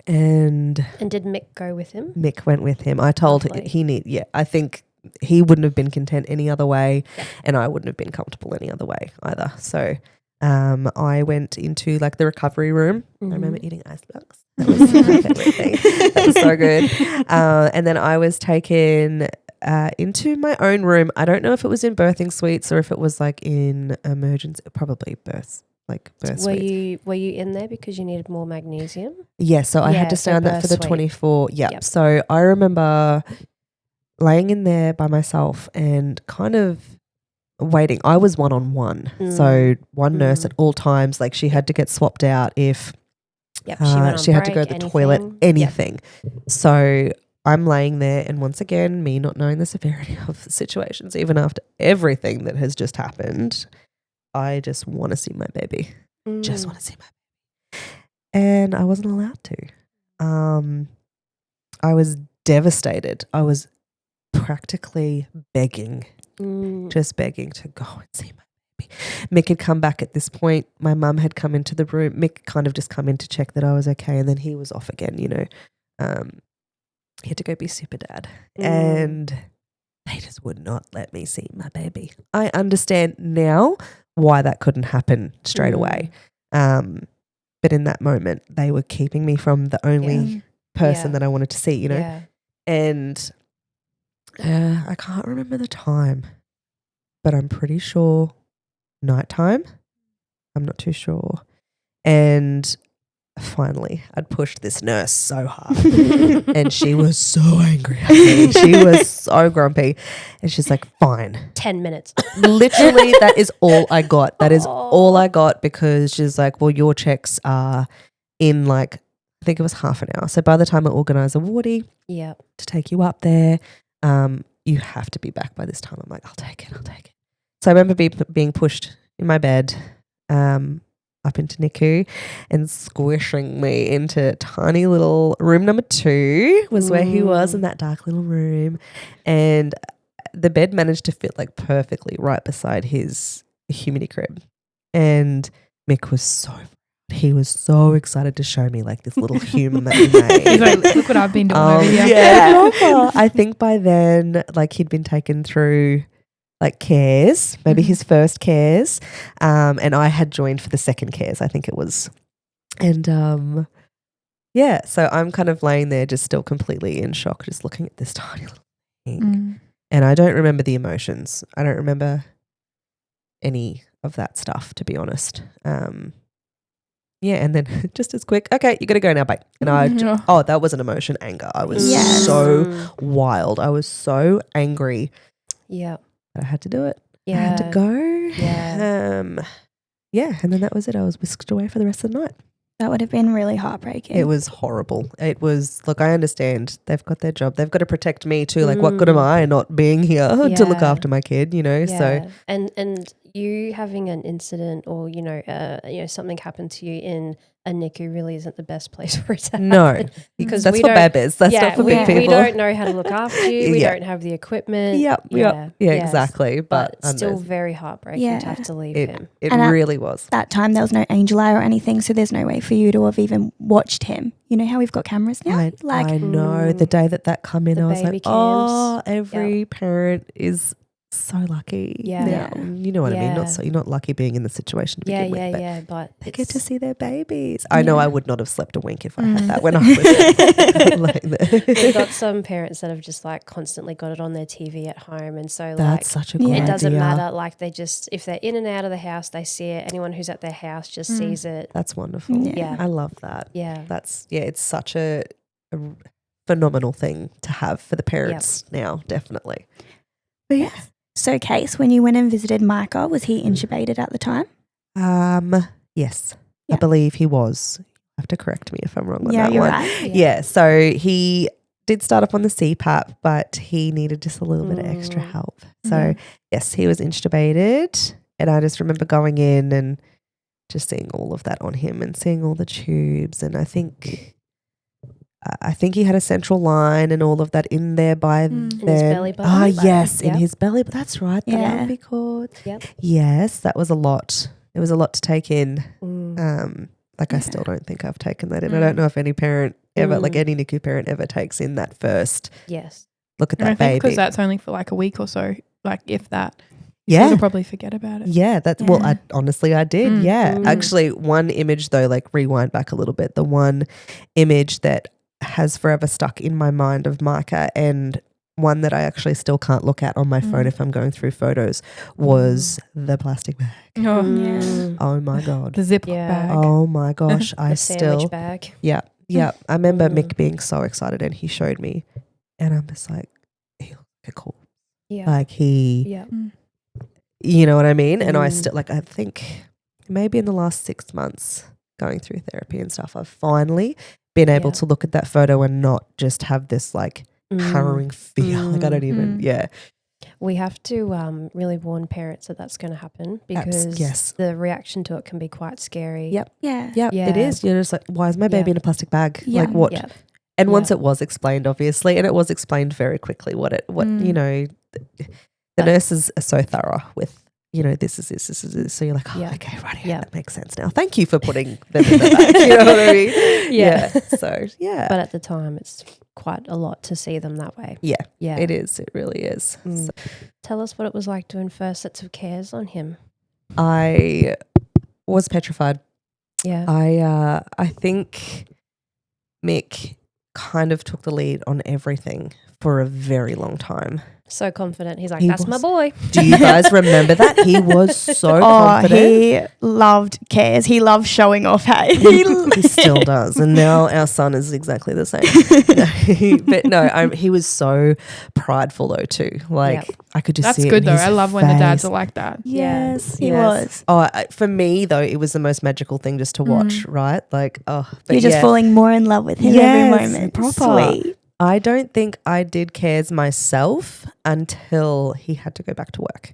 And did Mick go with him? Mick went with him. I told him I think he wouldn't have been content any other way, and I wouldn't have been comfortable any other way either. So I went into like the recovery room. I remember eating ice blocks. That was my favorite thing. That was so good. And then I was taken into my own room. I don't know if it was in birthing suites or if it was like in emergency, probably birth suites. Were you in there because you needed more magnesium? Yeah, so I had to stay on that for the 24. Yep. So I remember laying in there by myself and kind of waiting. I was one-on-one. So one nurse at all times, like she had to get swapped out if she had to go to the toilet, anything. So I'm laying there, and once again, me not knowing the severity of the situations, even after everything that has just happened, I just want to see my baby. Just want to see my baby. And I wasn't allowed to. I was devastated. I was practically begging, just begging to go and see my baby. Mick had come back at this point. My mum had come into the room. Mick kind of just come in to check that I was okay, and then he was off again, you know. He had to go be super dad. And they just would not let me see my baby. I understand now why that couldn't happen straight away. But in that moment, they were keeping me from the only person that I wanted to see, you know. Yeah. And I can't remember the time, but I'm pretty sure nighttime. I'm not too sure. And finally, I'd pushed this nurse so hard and she was so angry at me. She was so grumpy. And she's like, fine. 10 minutes. Literally, that is all I got. That is all I got, because she's like, well, your checks are in like, I think it was half an hour. So by the time I organise a wardy to take you up there, you have to be back by this time. I'm like, I'll take it. So I remember being pushed in my bed up into NICU and squishing me into tiny little room number 2 was where he was, in that dark little room. And the bed managed to fit like perfectly right beside his humidity crib. And Mick was he was so excited to show me like this little human that he made. He's like, look what I've been doing over here. Yeah. I think by then, like, he'd been taken through like cares, maybe his first cares. And I had joined for the second cares, I think it was. And so I'm kind of laying there just still completely in shock, just looking at this tiny little thing. And I don't remember the emotions. I don't remember any of that stuff, to be honest. And then just as quick, okay, you got to go now, bye. And that was an emotion, anger. I was so wild. I was so angry. Yeah. I had to do it. Yeah. I had to go. Yeah. And then that was it. I was whisked away for the rest of the night. That would have been really heartbreaking. It was horrible. It was, look, I understand. They've got their job. They've got to protect me too. Like, what good am I not being here to look after my kid, you know? Yeah. So and you having an incident or, something happened to you in a NICU really isn't the best place for it to happen. No, because that's for babies. That's not for big people. We don't know how to look after you. We don't have the equipment. Yeah, exactly. But still very heartbreaking to have to leave him. It really was. That time there was no angel eye or anything, so there's no way for you to have even watched him. You know how we've got cameras now? I know. The day that come in, I was like, cams. Every parent is so lucky. Yeah. You know what I mean? You're not lucky being in the situation to begin with. But they get to see their babies. I know I would not have slept a wink if I had that when I was like We've got some parents that have just like constantly got it on their TV at home, and so that's such a good idea. It doesn't matter. Like they just, if they're in and out of the house, they see it. Anyone who's at their house just sees it. That's wonderful. Yeah. I love that. Yeah. It's such a phenomenal thing to have for the parents now, definitely. But yeah. So, Case, when you went and visited Micah, was he intubated at the time? Yes. I believe he was. You have to correct me if I'm wrong on that Yeah, you're one. right. Yeah. So he did start up on the CPAP, but he needed just a little bit of extra help. So yes, he was intubated, and I just remember going in and just seeing all of that on him and seeing all the tubes, and I think he had a central line and all of that in there by then. In his belly button. Ah, yes, in his belly. That's right. That would be called. Yep. Yes, that was a lot. It was a lot to take in. I still don't think I've taken that in. I don't know if any parent ever, like any NICU parent ever takes in that first. Yes. Look at that I baby. think because that's only for like a week or so, like if that. Yeah. You'll probably forget about it. Yeah. Well, I did. Yeah. Actually, one image though, like rewind back a little bit, the one image that has forever stuck in my mind of Micah, and one that I actually still can't look at on my phone if I'm going through photos, was the plastic bag. Oh my God. The Ziploc bag. Oh my gosh. The sandwich bag. Yeah. Yeah. I remember Mick being so excited, and he showed me, and I'm just like, he looks like a corpse. Yeah. Like you know what I mean? And I still, like, I think maybe in the last 6 months going through therapy and stuff, I've finally been able to look at that photo and not just have this like harrowing fear. Like I don't even, We have to really warn parents that that's going to happen, because the reaction to it can be quite scary. Yep. Yeah. It is. You're just like, why is my baby in a plastic bag? Like what? Yep. And once it was explained, obviously, and it was explained very quickly what you know, the nurses are so thorough with, you know, this is this. So you're like, okay, right, that makes sense now. Thank you for putting them in the bag. You know what I mean? Yeah. So, yeah. But at the time, it's quite a lot to see them that way. Yeah. It is. It really is. So. Tell us what it was like doing first sets of cares on him. I was petrified. Yeah. I think Mick kind of took the lead on everything for a very long time. So confident. He's like, that's my boy. Do you guys remember that? He was so confident. He loved cares. He loved showing off. Hey, he still does. And now our son is exactly the same. He was so prideful though too. Like I could just see it. That's good though. I love when the dads are like that. Yes, he was. Oh, for me though, it was the most magical thing just to watch. Right? Like, you're just falling more in love with him every moment. Proper. Sweet. I don't think I did cares myself until he had to go back to work.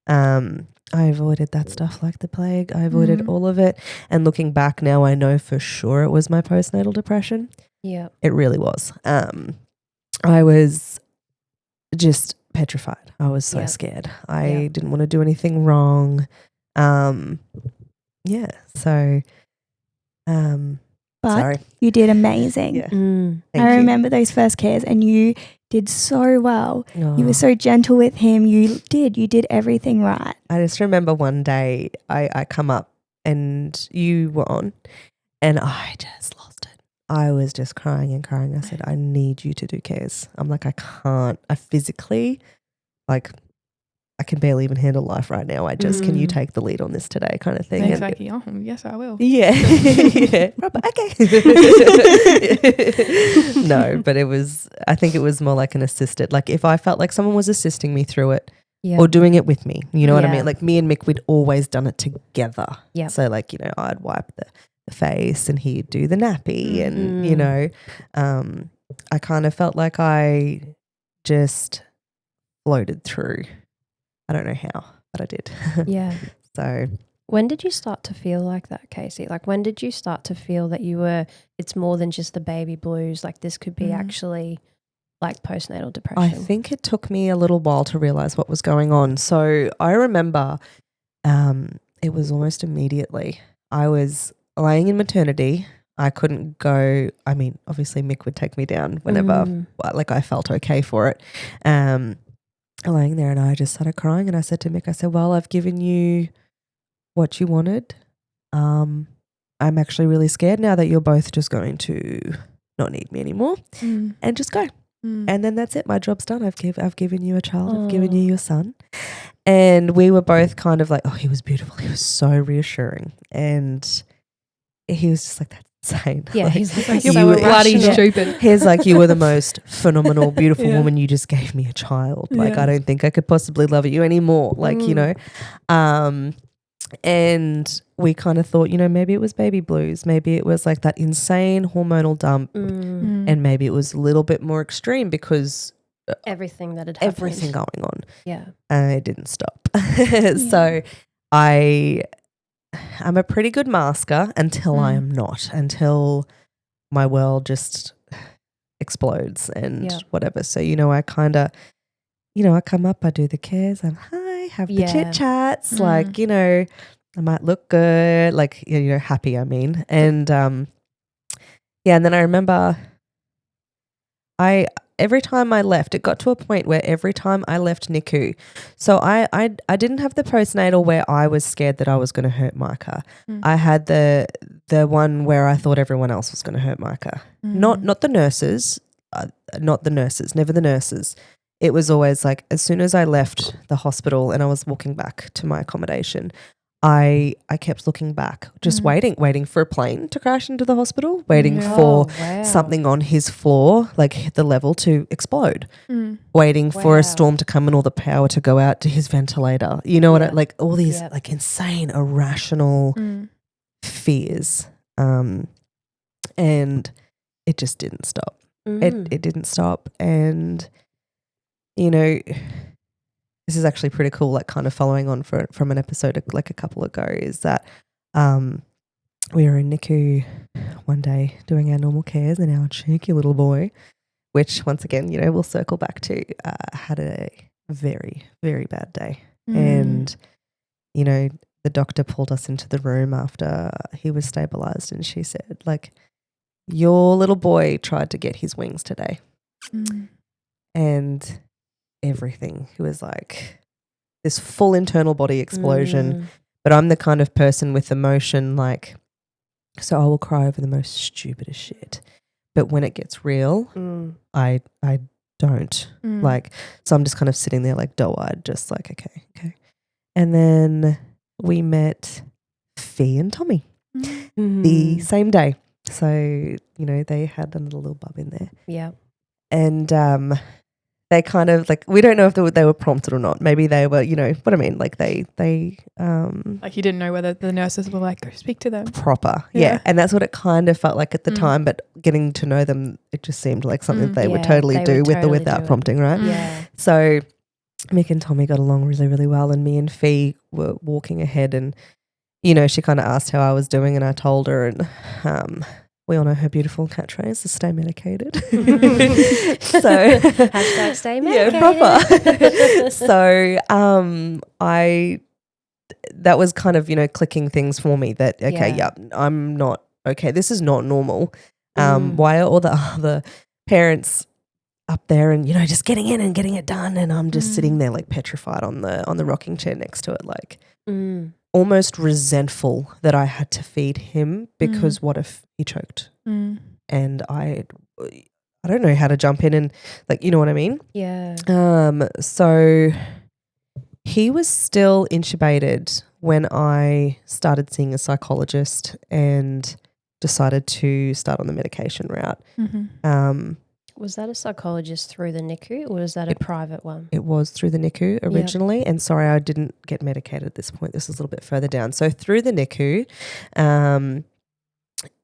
I avoided that stuff like the plague. I avoided all of it. And looking back now, I know for sure it was my postnatal depression. Yeah. It really was. I was just petrified. I was so scared. I didn't want to do anything wrong. But sorry. You did amazing. Yeah. I remember those first cares, and you did so well. Oh. You were so gentle with him. You did everything right. I just remember one day I come up and you were on, and I just lost it. I was just crying and crying. I said, I need you to do cares. I'm like, I can't. I physically, like, I can barely even handle life right now. Can you take the lead on this today kind of thing? Thanks, Becky. Yes, I will. Yeah. Okay. No, but I think it was more like an assisted. Like if I felt like someone was assisting me through it or doing it with me, you know what I mean? Like me and Mick, we'd always done it together. Yeah. So like, you know, I'd wipe the face and he'd do the nappy and, you know, I kind of felt like I just floated through. I don't know how, but I did. Yeah. So when did you start to feel like that, Casey? Like when did you start to feel that it's more than just the baby blues, like this could be actually like postnatal depression? I think it took me a little while to realize what was going on. So I remember it was almost immediately. I was laying in maternity. I couldn't go. I mean, obviously Mick would take me down whenever like I felt okay for it. Laying there, and I just started crying, and I said to Mick, I said, well, I've given you what you wanted. I'm actually really scared now that you're both just going to not need me anymore and just go. And then that's it. My job's done. I've given you a child. I've given you your son. And we were both kind of like, oh, he was beautiful. He was so reassuring. And he was just like, that's insane. Yeah, he's like, you're so bloody stupid. He's like, you were the most phenomenal, beautiful woman. You just gave me a child. Like, I don't think I could possibly love you anymore. Like, you know, and we kind of thought, you know, maybe it was baby blues. Maybe it was like that insane hormonal dump. And maybe it was a little bit more extreme because everything that had happened. Everything going on. Yeah. It didn't stop. So I'm a pretty good masker until I am not, until my world just explodes and whatever. So, you know, I kind of, you know, I come up, I do the cares, I'm hi, have the chit chats, like, you know, I might look good, like, you know, happy, I mean. And and then I remember every time I left, it got to a point where every time I left NICU, so I didn't have the postnatal where I was scared that I was going to hurt Micah. I had the one where I thought everyone else was going to hurt Micah. Not the nurses, never the nurses. It was always like as soon as I left the hospital and I was walking back to my accommodation, I kept looking back, just waiting for a plane to crash into the hospital, waiting for something on his floor, like the level to explode, waiting for a storm to come and all the power to go out to his ventilator. You know what? Like all these like insane, irrational fears. And it just didn't stop. It didn't stop. And, you know, this is actually pretty cool, like kind of following on from an episode like a couple ago, is that we were in NICU one day doing our normal cares and our cheeky little boy, which once again, you know, we'll circle back to, had a very, very bad day. And, you know, the doctor pulled us into the room after he was stabilized and she said, like, your little boy tried to get his wings today. And everything. He was like this full internal body explosion. But I'm the kind of person with emotion, like, so I will cry over the most stupidest shit. But when it gets real, I don't. Like, so I'm just kind of sitting there like doe-eyed, just like, okay. And then we met Fee and Tommy the same day. So, you know, they had a little bub in there. Yeah. And they kind of like, we don't know if they were prompted or not. Maybe they were, you know what I mean? Like they like you didn't know whether the nurses were like, go speak to them. Proper. Yeah. And that's what it kind of felt like at the time, but getting to know them, it just seemed like something they would totally do with or without prompting, right? Yeah. So Mick and Tommy got along really, really well, and me and Fee were walking ahead, and, you know, she kind of asked how I was doing, and I told her, and we all know her beautiful catchphrase is stay medicated. So hashtag stay medicated. Yeah, proper. So that was kind of, you know, clicking things for me that, okay, I'm not, okay, this is not normal. Why are all the other parents up there and, you know, just getting in and getting it done, and I'm just sitting there like petrified on the rocking chair next to it, like almost resentful that I had to feed him because what if he choked? And I don't know how to jump in and, like, you know what I mean? Yeah. So he was still intubated when I started seeing a psychologist and decided to start on the medication route. Was that a psychologist through the NICU, or was that a private one? It was through the NICU originally. And sorry, I didn't get medicated at this point. This is a little bit further down. So through the NICU,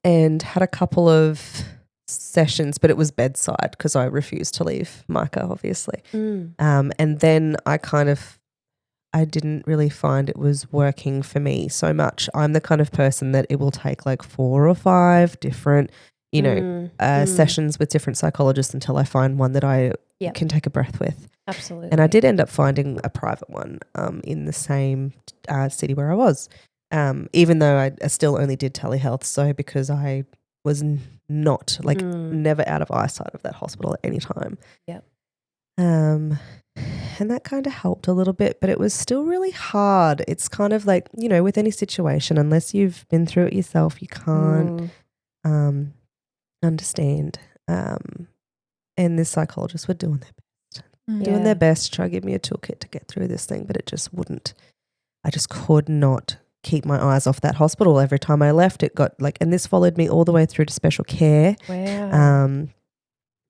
and had a couple of sessions, but it was bedside because I refused to leave Micah, obviously. And then I didn't really find it was working for me so much. I'm the kind of person that it will take like 4 or 5 different, you know, sessions with different psychologists until I find one that I can take a breath with. Absolutely. And I did end up finding a private one in the same city where I was, even though I still only did telehealth. So because I was not, like, never out of eyesight of that hospital at any time. Yep. And that kind of helped a little bit, but it was still really hard. It's kind of like, you know, with any situation, unless you've been through it yourself, you can't understand. And this psychologist were doing their best to try to give me a toolkit to get through this thing, but it just wouldn't. I just could not keep my eyes off that hospital. Every time I left, it got like, and this followed me all the way through to special care. Wow.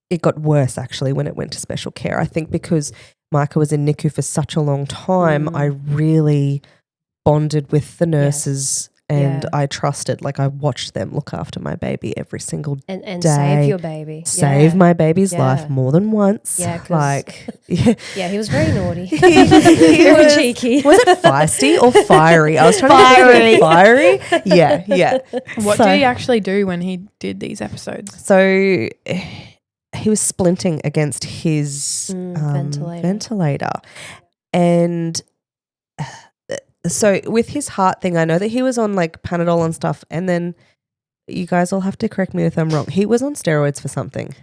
It got worse actually when it went to special care. I think because Micah was in NICU for such a long time, I really bonded with the nurses and I trusted, like I watched them look after my baby every single and day. save your baby. Save my baby's life more than once. Yeah, like yeah, he was very naughty. he very was, cheeky. Was it feisty or fiery? I was trying to think of fiery. Yeah. What did he actually do when he did these episodes? So he was splinting against his ventilator. And so with his heart thing, I know that he was on like Panadol and stuff. And then you guys will have to correct me if I'm wrong. He was on steroids for something.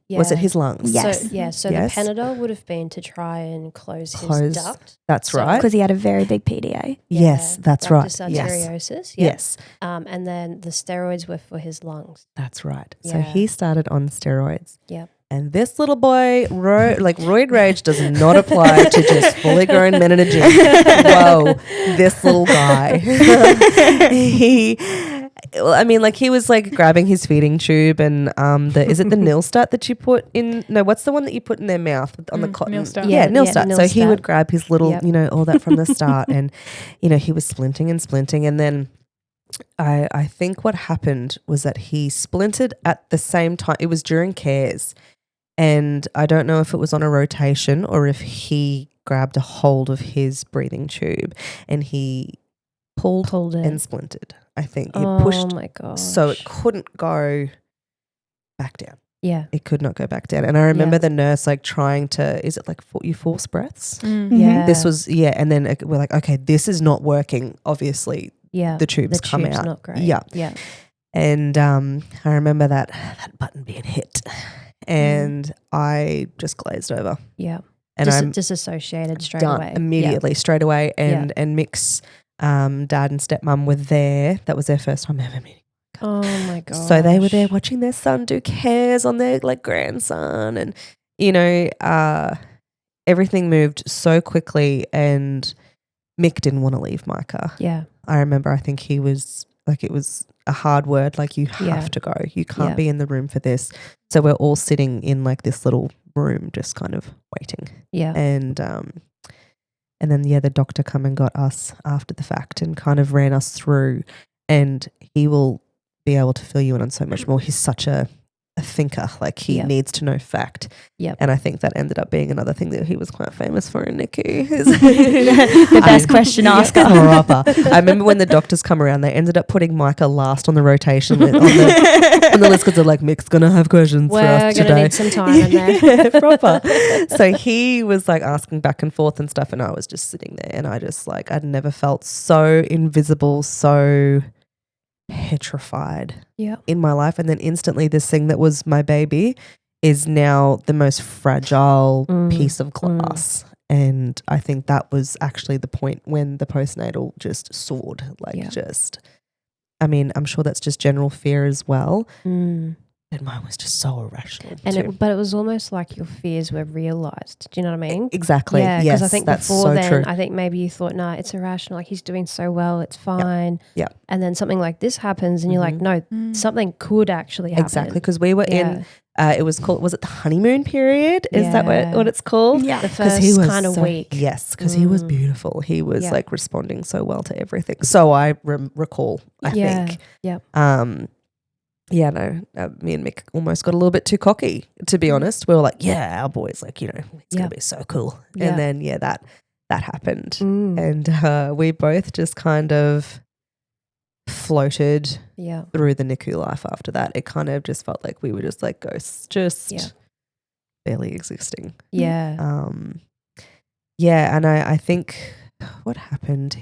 Yeah. Was it his lungs? Yes. So the Panadol would have been to try and close his duct. That's right. Because he had a very big PDA. Yes, that's right. Ductus arteriosus. Yes. And then the steroids were for his lungs. That's right. So he started on steroids. Yep. And this little boy, roid rage does not apply to just fully grown men in a gym. Whoa, this little guy. He was like grabbing his feeding tube and is it the Nilstat that you put in? No, what's the one that you put in their mouth on the cotton? Nilstat. Yeah, Nilstat. So he would grab his little, all that from the start and, he was splinting and then I think what happened was that he splinted at the same time. It was during cares. And I don't know if it was on a rotation or if he grabbed a hold of his breathing tube and he pulled it and splinted. I think he pushed. Oh my gosh. So it couldn't go back down. Yeah. It could not go back down. And I remember the nurse like trying to, is it like you force breaths? Yeah. This was, and then we're like, okay, this is not working. Obviously, the tube's come out. Not great. Yeah. And I remember that button being hit. And I just glazed over. Yeah. And I'm disassociated straight away. Immediately, straight away. And Mick's dad and stepmom were there. That was their first time ever meeting. Oh my God. So they were there watching their son do cares on their like grandson. And, everything moved so quickly and Mick didn't want to leave Micah. Yeah. I remember, I think he was like, it was a hard word, like you have to go. You can't be in the room for this. So we're all sitting in like this little room just kind of waiting. Yeah. And then the doctor come and got us after the fact and kind of ran us through, and he will be able to fill you in on so much more. He's such a thinker, like he needs to know fact. And I think that ended up being another thing that he was quite famous for in NICU. The best question asker. I remember when the doctors come around, they ended up putting Micah last on the rotation on the list because they're like, Mick's going to have questions for us today. We're going to need some time in there. Proper. So he was like asking back and forth and stuff, and I was just sitting there and I just like, I'd never felt so invisible, so petrified in my life. And then instantly this thing that was my baby is now the most fragile piece of glass. And I think that was actually the point when the postnatal just soared, I mean, I'm sure that's just general fear as well. And mine was just so irrational. But it was almost like your fears were realised. Do you know what I mean? Exactly. Yeah, because I think that's before so then, true. I think maybe you thought, nah, it's irrational. Like he's doing so well, it's fine. Yeah. And then something like this happens, and you're like, no, something could actually happen. Exactly, because we were in. It was called. Was it the honeymoon period? Is that what it's called? Yeah, the first kind of week. Yes, because he was beautiful. He was like responding so well to everything. So I recall. I think. Yeah. Me and Mick almost got a little bit too cocky, to be honest. We were like, our boy's like, it's going to be so cool. And then, that happened. And we both just kind of floated through the NICU life after that. It kind of just felt like we were just like ghosts, just barely existing. Yeah. And I think what happened,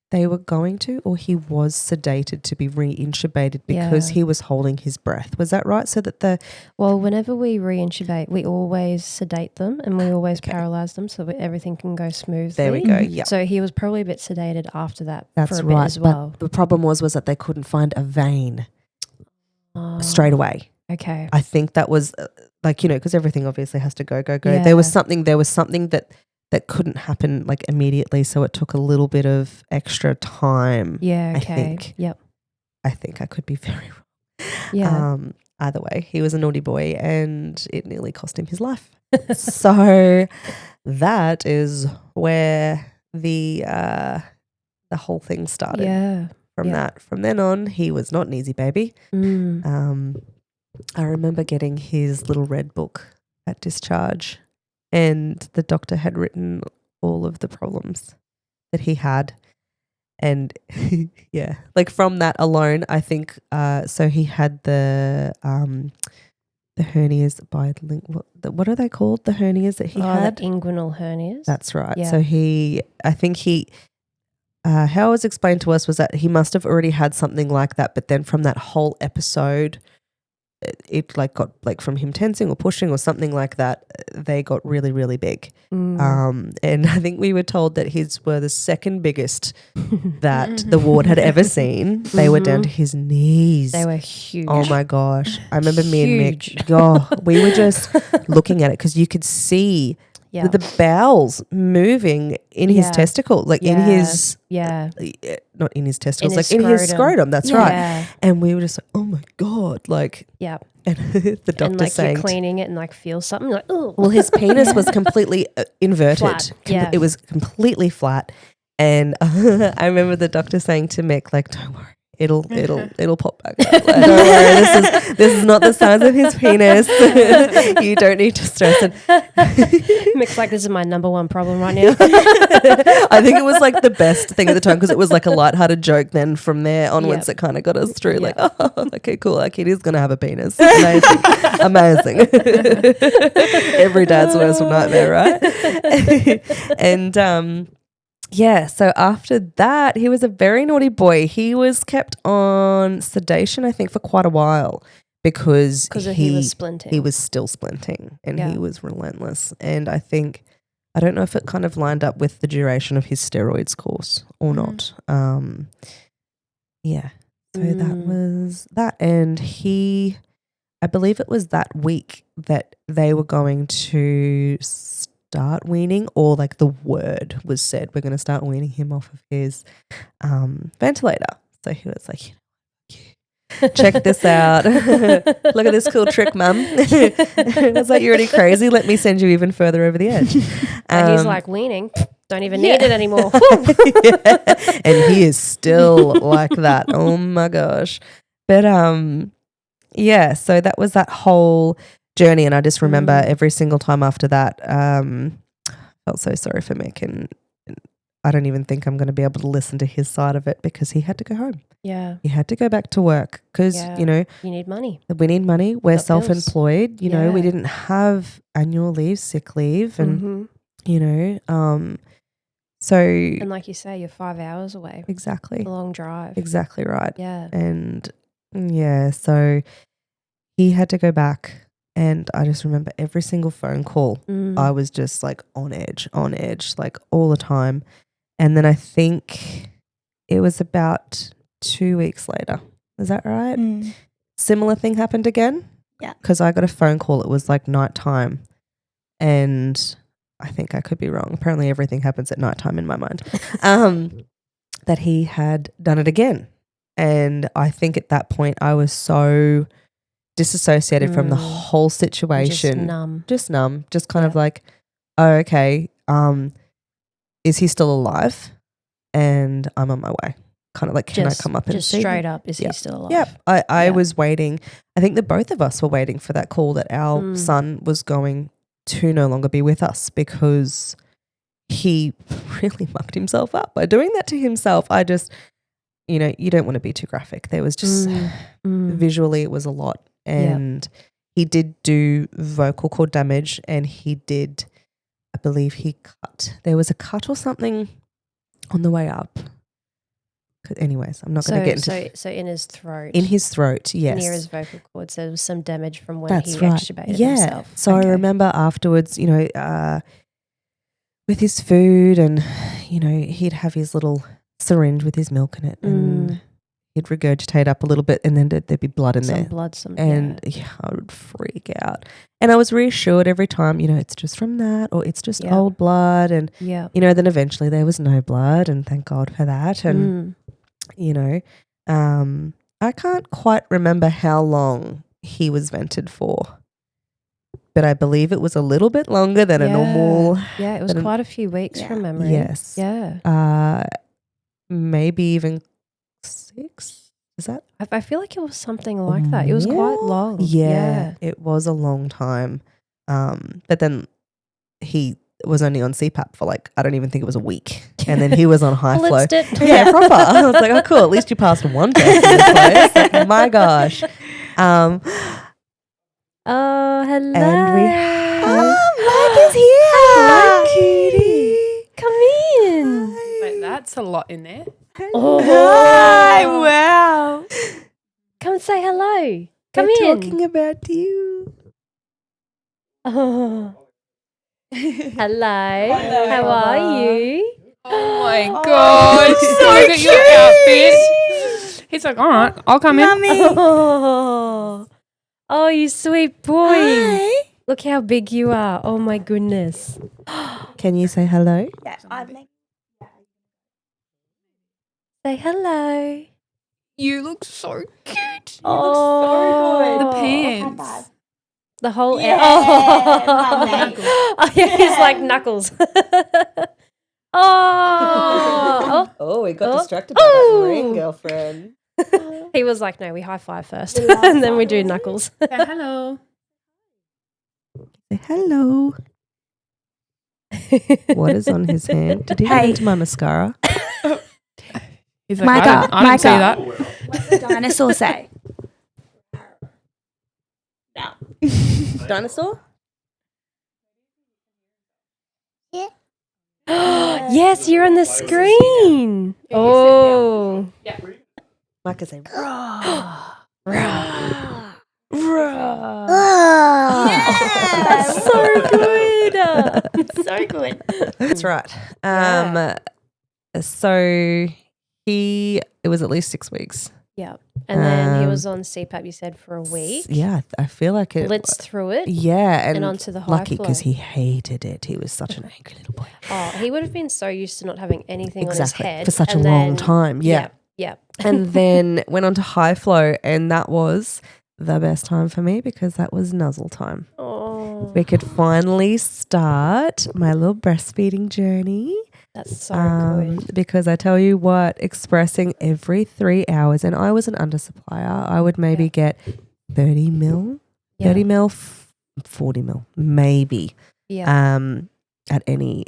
they were going to, or he was sedated to be re-intubated because he was holding his breath. Was that right? So that whenever we re-intubate, we always sedate them and we always paralyze them so that everything can go smoothly. There we go. Yeah. So he was probably a bit sedated after that. That's for a right. bit as well. But the problem was that they couldn't find a vein straight away. Okay. I think that was because everything obviously has to go. Yeah. There was something that that couldn't happen like immediately. So it took a little bit of extra time. Yeah. Okay. I think. Yep. I think I could be very wrong. Yeah. Either way, he was a naughty boy and it nearly cost him his life. So that is where the whole thing started. Yeah. From then on, he was not an easy baby. Mm. I remember getting his little red book at discharge, and the doctor had written all of the problems that he had. And yeah, like from that alone, I think, so he had the hernias what are they called? The hernias that he had? The inguinal hernias. That's right. Yeah. So how it was explained to us was that he must have already had something like that, but then from that whole episode, it like got like from him tensing or pushing or something like that, they got really, really big. And I think we were told that his were the second biggest that the ward had ever seen. They were down to his knees. They were huge. Oh my gosh. I remember me and Mick, we were just looking at it because you could see the bowels moving in his testicle, like in his not in his testicles, like in his scrotum. That's right. And we were just like, oh my God, like and the doctor and like saying, you're cleaning it and like feel something like, oh. Well, his penis was completely inverted. Flat. It was completely flat. And I remember the doctor saying to Mick, like, don't worry. It'll pop back up. Like, don't worry, this is not the size of his penis. You don't need to stress it. Mick's like, this is my number one problem right now. I think it was like the best thing at the time because it was like a lighthearted joke. Then from there onwards, it kind of got us through. Like, oh, okay, cool. Like it is gonna have a penis. Amazing. Every dad's worst nightmare, right? And yeah, so after that, he was a very naughty boy. He was kept on sedation, I think, for quite a while because he was splinting. He was still splinting and he was relentless. And I don't know if it kind of lined up with the duration of his steroids course or not. Yeah, so that was that. And I believe it was that week that they were going to start weaning, or like the word was said, we're going to start weaning him off of his ventilator. So he was like, check this out. Look at this cool trick, mum. I was like, you're already crazy. Let me send you even further over the edge. And he's like, weaning, don't even need it anymore. And he is still like that. Oh my gosh. But yeah, so that was that whole journey, and I just remember every single time after that, I felt so sorry for Mick, and I don't even think I'm going to be able to listen to his side of it because he had to go home. Yeah, he had to go back to work because you need money. We need money. We're self-employed. You know, we didn't have annual leave, sick leave, and so and like you say, you're 5 hours away. Exactly, a long drive. Exactly right. Yeah, and so he had to go back. And I just remember every single phone call, I was just like on edge, like all the time. And then I think it was about 2 weeks later. Is that right? Similar thing happened again. Yeah. Because I got a phone call. It was like nighttime. And I think I could be wrong. Apparently everything happens at nighttime in my mind. That he had done it again. And I think at that point I was so disassociated from the whole situation. Just numb. Just kind of like, oh, okay, is he still alive? And I'm on my way. Kind of like, can I come up and see? Just straight up, is he still alive? Yeah. I was waiting. I think that both of us were waiting for that call that our son was going to no longer be with us because he really mucked himself up by doing that to himself. I just, you don't want to be too graphic. There was just visually it was a lot. And he did do vocal cord damage, and he did, I believe he cut. There was a cut or something on the way up. Anyways, I'm not going to get into So in his throat. In his throat, yes. Near his vocal cords, there was some damage from when he extubated himself. So I remember afterwards, with his food and, he'd have his little syringe with his milk in it and he'd regurgitate up a little bit and then there'd be blood in some there. Blood, and I would freak out. And I was reassured every time, it's just from that or it's just old blood. And, then eventually there was no blood and thank God for that. And, I can't quite remember how long he was vented for. But I believe it was a little bit longer than a normal. Yeah, it was quite a few weeks from memory. Yes. Yeah. Maybe even 6. Is that? I feel like it was something like that. It was quite long. Yeah, it was a long time. But then he was only on CPAP for I don't even think it was a week. And then he was on high flow. Yeah, proper. I was like, oh, cool. At least you passed one test in this place. My gosh. Oh, hello. And we have Micah's here. Hello, cutie. Come in. Wait, that's a lot in there. Oh, hi. Wow. Come and say hello. Come We're in. talking about you. Oh. Hello. How are you? Oh my God. so Look at your outfit. He's like, all right, I'll come in. Oh, you sweet boy. Hi. Look how big you are. Oh my goodness. Can you say hello? Yeah, Say hello. You look so cute. You look so good. The pants. The whole Yeah, oh yeah, he's like Knuckles. Oh, we got distracted by that ring, girlfriend. He was like, no, we high five first and then we do Knuckles. Say hello. Say hello. What is on his hand? Did he get into my mascara? He's like, Micah, I didn't see that. What's the dinosaur say? Dinosaur? Yes, you're on the screen. Oh. Micah say, That's so good. So good. That's right. So it was at least 6 weeks. Yeah. And then he was on CPAP, you said, for a week. Yeah, I feel like it. Blitzed through it. Yeah. And onto the high lucky flow. because he hated it. He was such an angry little boy. Oh, he would have been so used to not having anything on his head. For such a long time. Yeah. Yeah. And then went on to high flow, and that was the best time for me because that was nuzzle time. Oh. We could finally start my little breastfeeding journey. That's so good. Because I tell you what, expressing every 3 hours, and I was an undersupplier, I would maybe get 30 mil, 30 mil, 40 mil, maybe. Yeah. At any,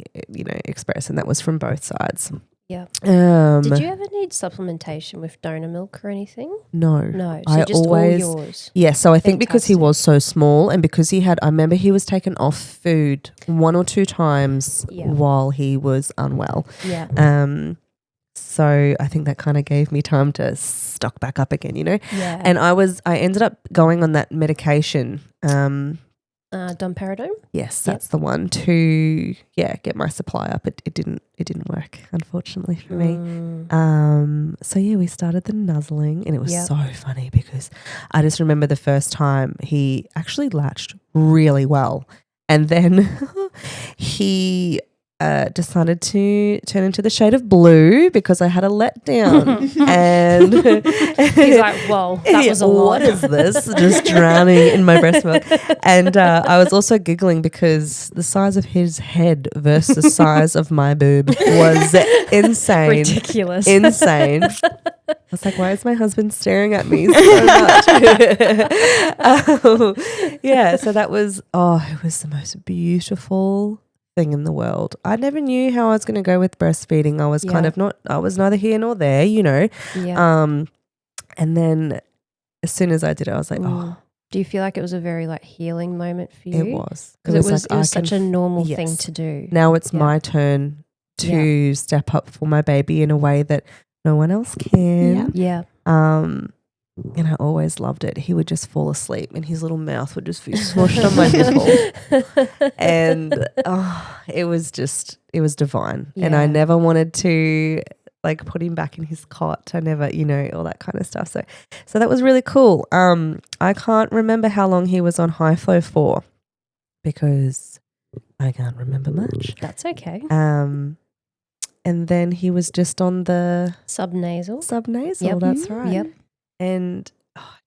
express, and that was from both sides. Yeah. Did you ever need supplementation with donor milk or anything? No. No. So just all yours. Yeah. So I think because he was so small and because I remember he was taken off food 1 or 2 times while he was unwell. Yeah. So I think that kind of gave me time to stock back up again, Yeah. And I ended up going on that medication. Domperidone? Yes, that's the one to get my supply up. It didn't work, unfortunately for me. So we started the nuzzling, and it was so funny because I just remember the first time he actually latched really well, and then he decided to turn into the shade of blue because I had a letdown. And he's like, whoa, that was a lot. What is this? Just drowning in my breast milk. And I was also giggling because the size of his head versus the size of my boob was insane. Ridiculous. Insane. I was like, why is my husband staring at me so much? So that was, it was the most beautiful thing in the world. I never knew how I was going to go with breastfeeding. I was I was neither here nor there, Yeah. And then as soon as I did it, I was like, Do you feel like it was a very healing moment for you? It was. Because it was such a normal thing to do. Now it's my turn to step up for my baby in a way that no one else can. Yeah. And I always loved it. He would just fall asleep and his little mouth would just be smushed on my nipple. And it was divine. Yeah. And I never wanted to like put him back in his cot. I never, all that kind of stuff. So that was really cool. I can't remember how long he was on high flow for because I can't remember much. That's okay. And then he was just on the subnasal. Yep. That's right. Yep. And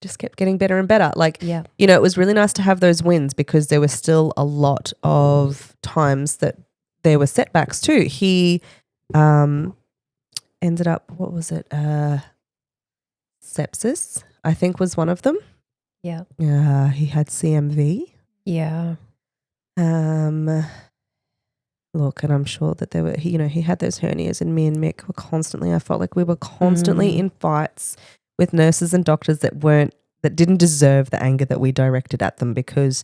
just kept getting better and better. It was really nice to have those wins because there were still a lot of times that there were setbacks too. He ended up, what was it? Sepsis, I think, was one of them. Yeah. He had CMV. Yeah. Look, and I'm sure that there were, he had those hernias, and me and Mick were constantly, I felt like we were constantly in fights with nurses and doctors that didn't deserve the anger that we directed at them because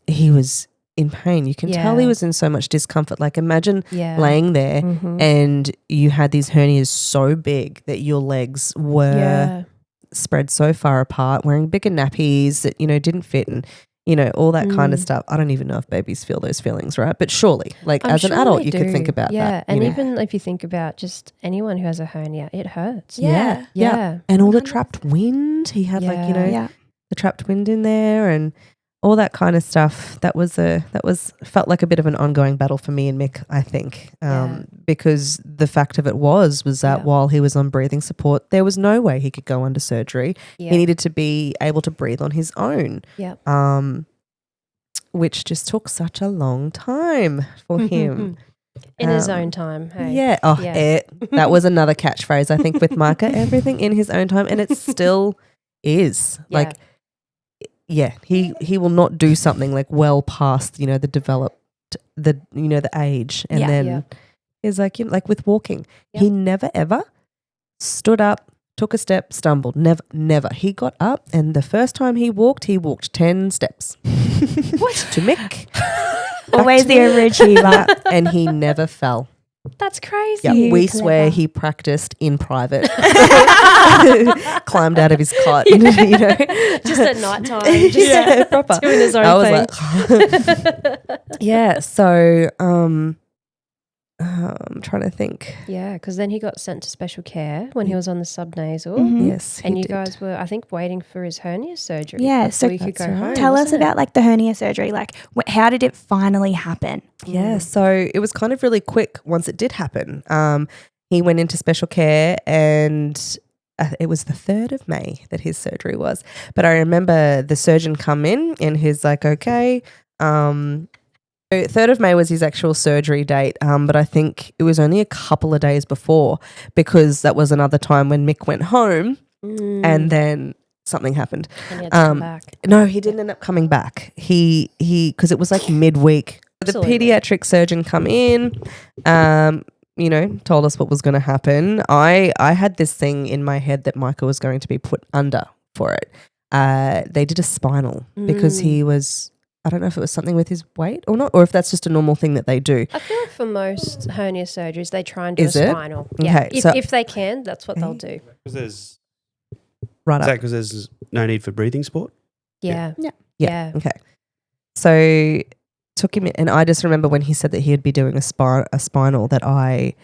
he was in pain. You can tell he was in so much discomfort. Like imagine laying there and you had these hernias so big that your legs were spread so far apart, wearing bigger nappies that, didn't fit and, all that kind of stuff. I don't even know if babies feel those feelings, right? But surely, as an adult, you could think about that. Yeah, and even if you think about just anyone who has a hernia, it hurts. Yeah. And all the trapped wind. He had the trapped wind in there and all that kind of stuff. That felt like a bit of an ongoing battle for me and Mick, I think, because the fact of it was that while he was on breathing support, there was no way he could go under surgery. He needed to be able to breathe on his own, which just took such a long time for him. In his own time, hey? Yeah. That was another catchphrase, I think, with Micah. Everything in his own time, and it still is. He will not do something well past, the developed, the age. And then he's like with walking. He never ever stood up, took a step, stumbled. Never. He got up and the first time he walked 10 steps. What? To Mick. Always the overachiever. And he never fell. That's crazy. Yeah, we swear he practiced in private. Climbed out of his cot, just at night time, proper. Doing his own thing. So I'm trying to think. Yeah, because then he got sent to special care when he was on the subnasal. Yes, and you guys were, I think, waiting for his hernia surgery. Yeah, so he could go home. Tell us about the hernia surgery. How did it finally happen? Yeah, so it was kind of really quick once it did happen. He went into special care and it was the 3rd of May that his surgery was. But I remember the surgeon come in and he's like, okay, 3rd of May was his actual surgery date, but I think it was only a couple of days before because that was another time when Mick went home and then something happened. And he had to come back. No, he didn't end up coming back. He because it was midweek. Absolutely. The pediatric surgeon come in, told us what was going to happen. I had this thing in my head that Micah was going to be put under for it. They did a spinal because he was, I don't know if it was something with his weight or not, or if that's just a normal thing that they do. I feel like for most hernia surgeries, they try and do a spinal. Okay, yeah. If they can, that's what they'll do. Because there's no need for breathing support? Yeah. Okay. So took him in, and I just remember when he said that he'd be doing a spinal, that I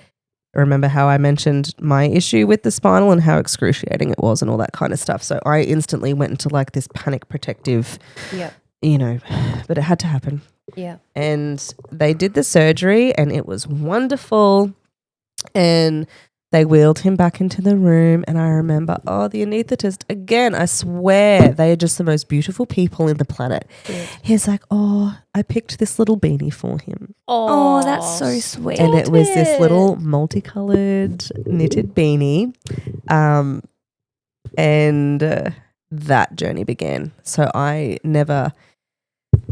remember how I mentioned my issue with the spinal and how excruciating it was and all that kind of stuff. So I instantly went into this panic protective, but it had to happen. Yeah. And they did the surgery and it was wonderful. And they wheeled him back into the room, and I remember, the anaesthetist, again, I swear, they are just the most beautiful people in the planet. Yeah. He's like, I picked this little beanie for him. Oh, that's so sweet. And it was this little multicolored knitted beanie. And that journey began. So I never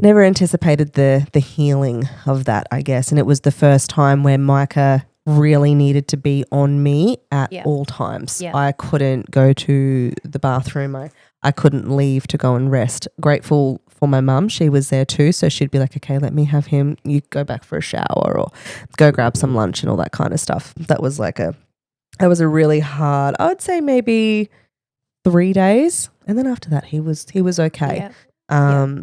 anticipated the healing of that, I guess. And it was the first time where Micah really needed to be on me at all times. Yeah. I couldn't go to the bathroom. I couldn't leave to go and rest. Grateful for my mum. She was there too. So she'd be like, okay, let me have him. You go back for a shower or go grab some lunch and all that kind of stuff. That was a really hard, I would say maybe 3 days. And then after that, he was okay. Yeah.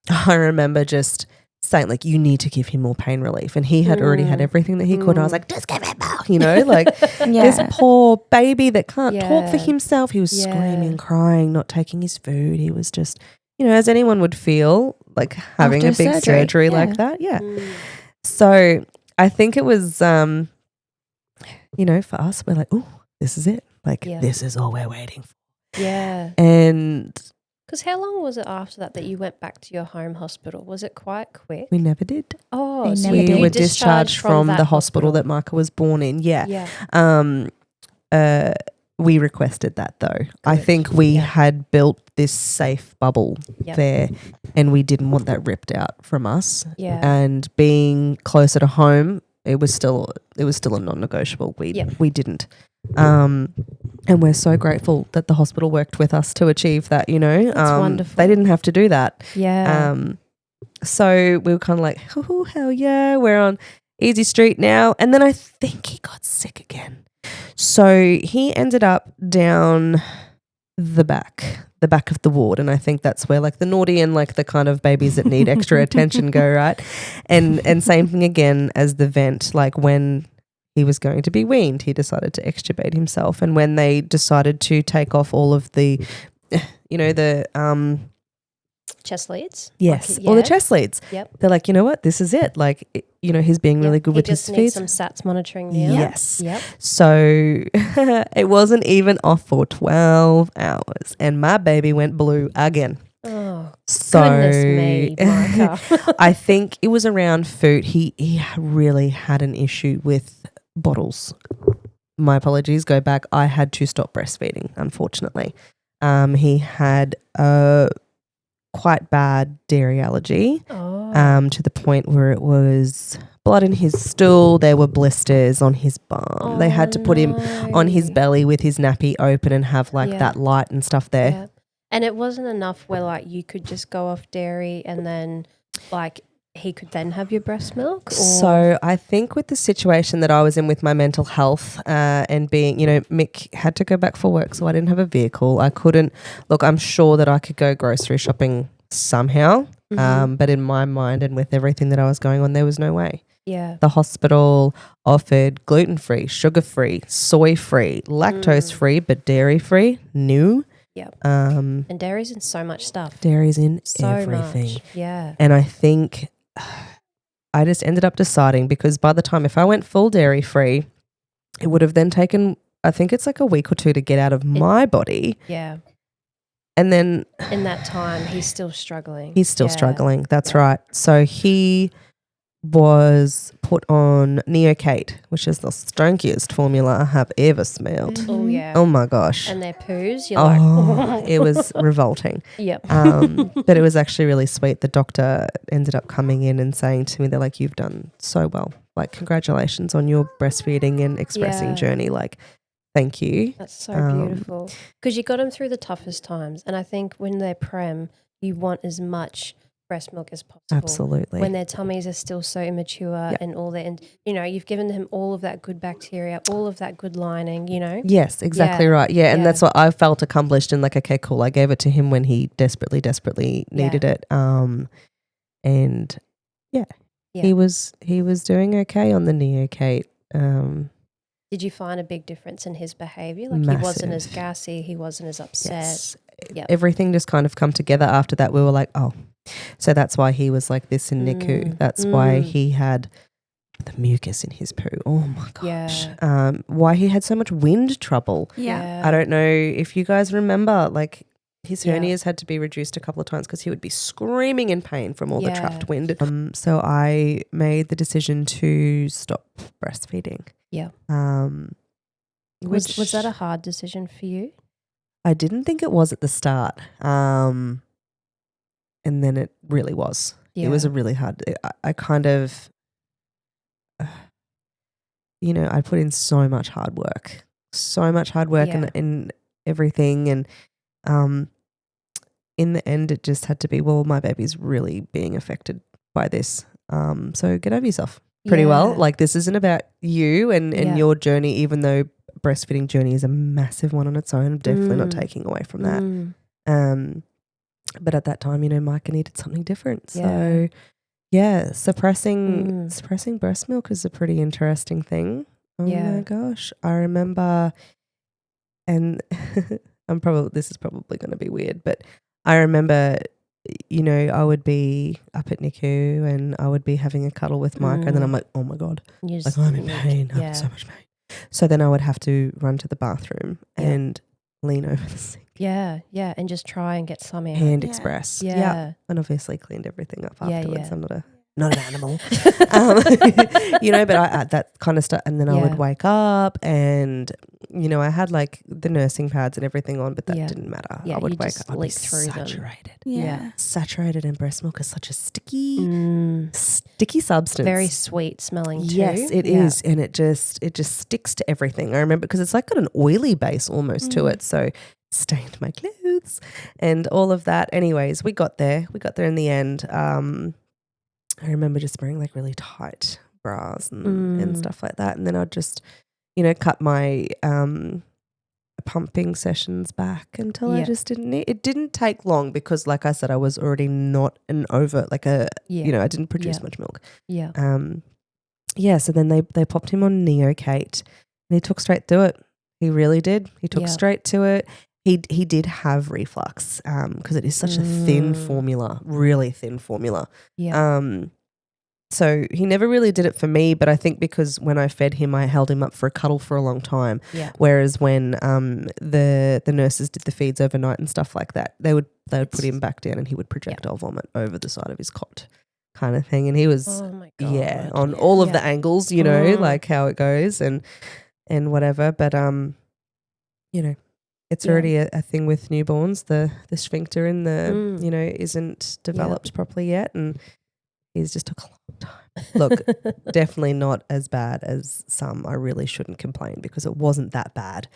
I remember just saying, like, you need to give him more pain relief. And he had already had everything that he could. And I was like, just give him more, like this poor baby that can't talk for himself. He was screaming, crying, not taking his food. He was just, as anyone would feel, like having after a big surgery like that. Yeah. So I think it was, for us, we're like, oh, this is it. Like, this is all we're waiting for. Yeah. And because how long was it after that you went back to your home hospital? Was it quite quick? We never did. Oh, so we were discharged from the hospital that Micah was born in. Yeah. We requested that though. Good. I think we had built this safe bubble there, and we didn't want that ripped out from us. Yeah. And being closer to home, it was still a non-negotiable. We didn't. And we're so grateful that the hospital worked with us to achieve that, That's wonderful. They didn't have to do that. Yeah. So we were kind of like, oh, hell yeah, we're on easy street now. And then I think he got sick again. So he ended up down the back of the ward. And I think that's where like the naughty and like the kind of babies that need extra attention go, right? And same thing again as the vent, like when he was going to be weaned, he decided to extubate himself. And when they decided to take off all of the, the chest leads? Yes, all the chest leads. Yep. They're like, you know what, this is it. Like, he's being really good with his feet. He just needs some SATs monitoring now. Yes. Yep. So it wasn't even off for 12 hours. And my baby went blue again. Oh, so goodness me, Micah. I think it was around food. He really had an issue with bottles. My apologies, go back. I had to stop breastfeeding, unfortunately. He had a quite bad dairy allergy to the point where it was blood in his stool. There were blisters on his bum. They had to put him on his belly with his nappy open and have like that light and stuff there. Yeah. And it wasn't enough where like you could just go off dairy and then like he could then have your breast milk? Or? So I think with the situation that I was in with my mental health and being, Mick had to go back for work, so I didn't have a vehicle. I couldn't, look, I'm sure that I could go grocery shopping somehow, but in my mind and with everything that I was going on, there was no way. Yeah. The hospital offered gluten-free, sugar-free, soy-free, lactose-free, but dairy-free, new. Yep. And dairy's in so much stuff. Dairy's in so everything. Much. Yeah. And I think I just ended up deciding, because by the time if I went full dairy free, it would have then taken, I think it's like a week or two to get out of my body. Yeah. And then in that time, he's still struggling. He's still struggling. That's right. So he was put on Neocate, which is the stinkiest formula I have ever smelled. Oh, yeah. Oh, my gosh. And their poos, you're like... it was revolting. Yep. But it was actually really sweet. The doctor ended up coming in and saying to me, they're like, you've done so well. Like, congratulations on your breastfeeding and expressing journey. Like, thank you. That's so beautiful. Because you got them through the toughest times. And I think when they're prem, you want as much breast milk as possible. Absolutely. When their tummies are still so immature and all that, and you've given them all of that good bacteria, all of that good lining, Yes, exactly right. Yeah, and that's what I felt accomplished, and like, okay, cool. I gave it to him when he desperately needed it. And he was doing okay on the Neocate. Did you find a big difference in his behaviour? Like He wasn't as gassy, he wasn't as upset. Yes. Yep. Everything just kind of come together after that. We were like, oh, so that's why he was like this in NICU. That's why he had the mucus in his poo. Oh my gosh. Yeah. Why he had so much wind trouble. Yeah. I don't know if you guys remember, like his hernias had to be reduced a couple of times because he would be screaming in pain from all the trapped wind. So I made the decision to stop breastfeeding. Yeah. Was that a hard decision for you? I didn't think it was at the start. And then it really was. Yeah. It was a really hard, I kind of, I put in so much hard work and everything. And in the end, it just had to be, well, my baby's really being affected by this. So get over yourself pretty well. Like, this isn't about you and your journey, even though breastfeeding journey is a massive one on its own. I'm definitely not taking away from that. But at that time, Micah needed something different. So, Yeah, suppressing breast milk is a pretty interesting thing. Oh my gosh. I remember, and this is probably going to be weird, but I remember, you know, I would be up at NICU and I would be having a cuddle with Micah and then I'm like, oh my God, like I'm in pain. I'm in so much pain. So then I would have to run to the bathroom and lean over the sink. Yeah, and just try and get some out. Hand express. Yeah. And obviously cleaned everything up afterwards. I'm not an animal. You know, but I that kind of stuff. And then I would wake up and, you know, I had like the nursing pads and everything on, but that didn't matter. I would wake up, I'd be saturated. Saturated in breast milk is such a sticky substance. Very sweet smelling too. Yes, it is. And it just sticks to everything. I remember because it's like got an oily base almost to it. So stained my clothes and all of that. Anyways, we got there in the end. I remember just wearing like really tight bras and stuff like that. And then I'd just, you know, cut my pumping sessions back until I just didn't need. It didn't take long because like I said, I was already not an over, like you know, I didn't produce much milk. So then they popped him on Neocate and he took straight through it. He really did. He took straight to it. He did have reflux because it is such a thin formula, really thin formula. So he never really did it for me, but I think because when I fed him, I held him up for a cuddle for a long time. Whereas when the nurses did the feeds overnight and stuff like that, they would put him back down and he would projectile vomit over the side of his cot, kind of thing. And he was on all of the angles, you know, like how it goes and whatever. But you know. It's already a thing with newborns. The sphincter in the, you know, isn't developed properly yet. And he's just took a long time. Look, definitely not as bad as some. I really shouldn't complain because it wasn't that bad.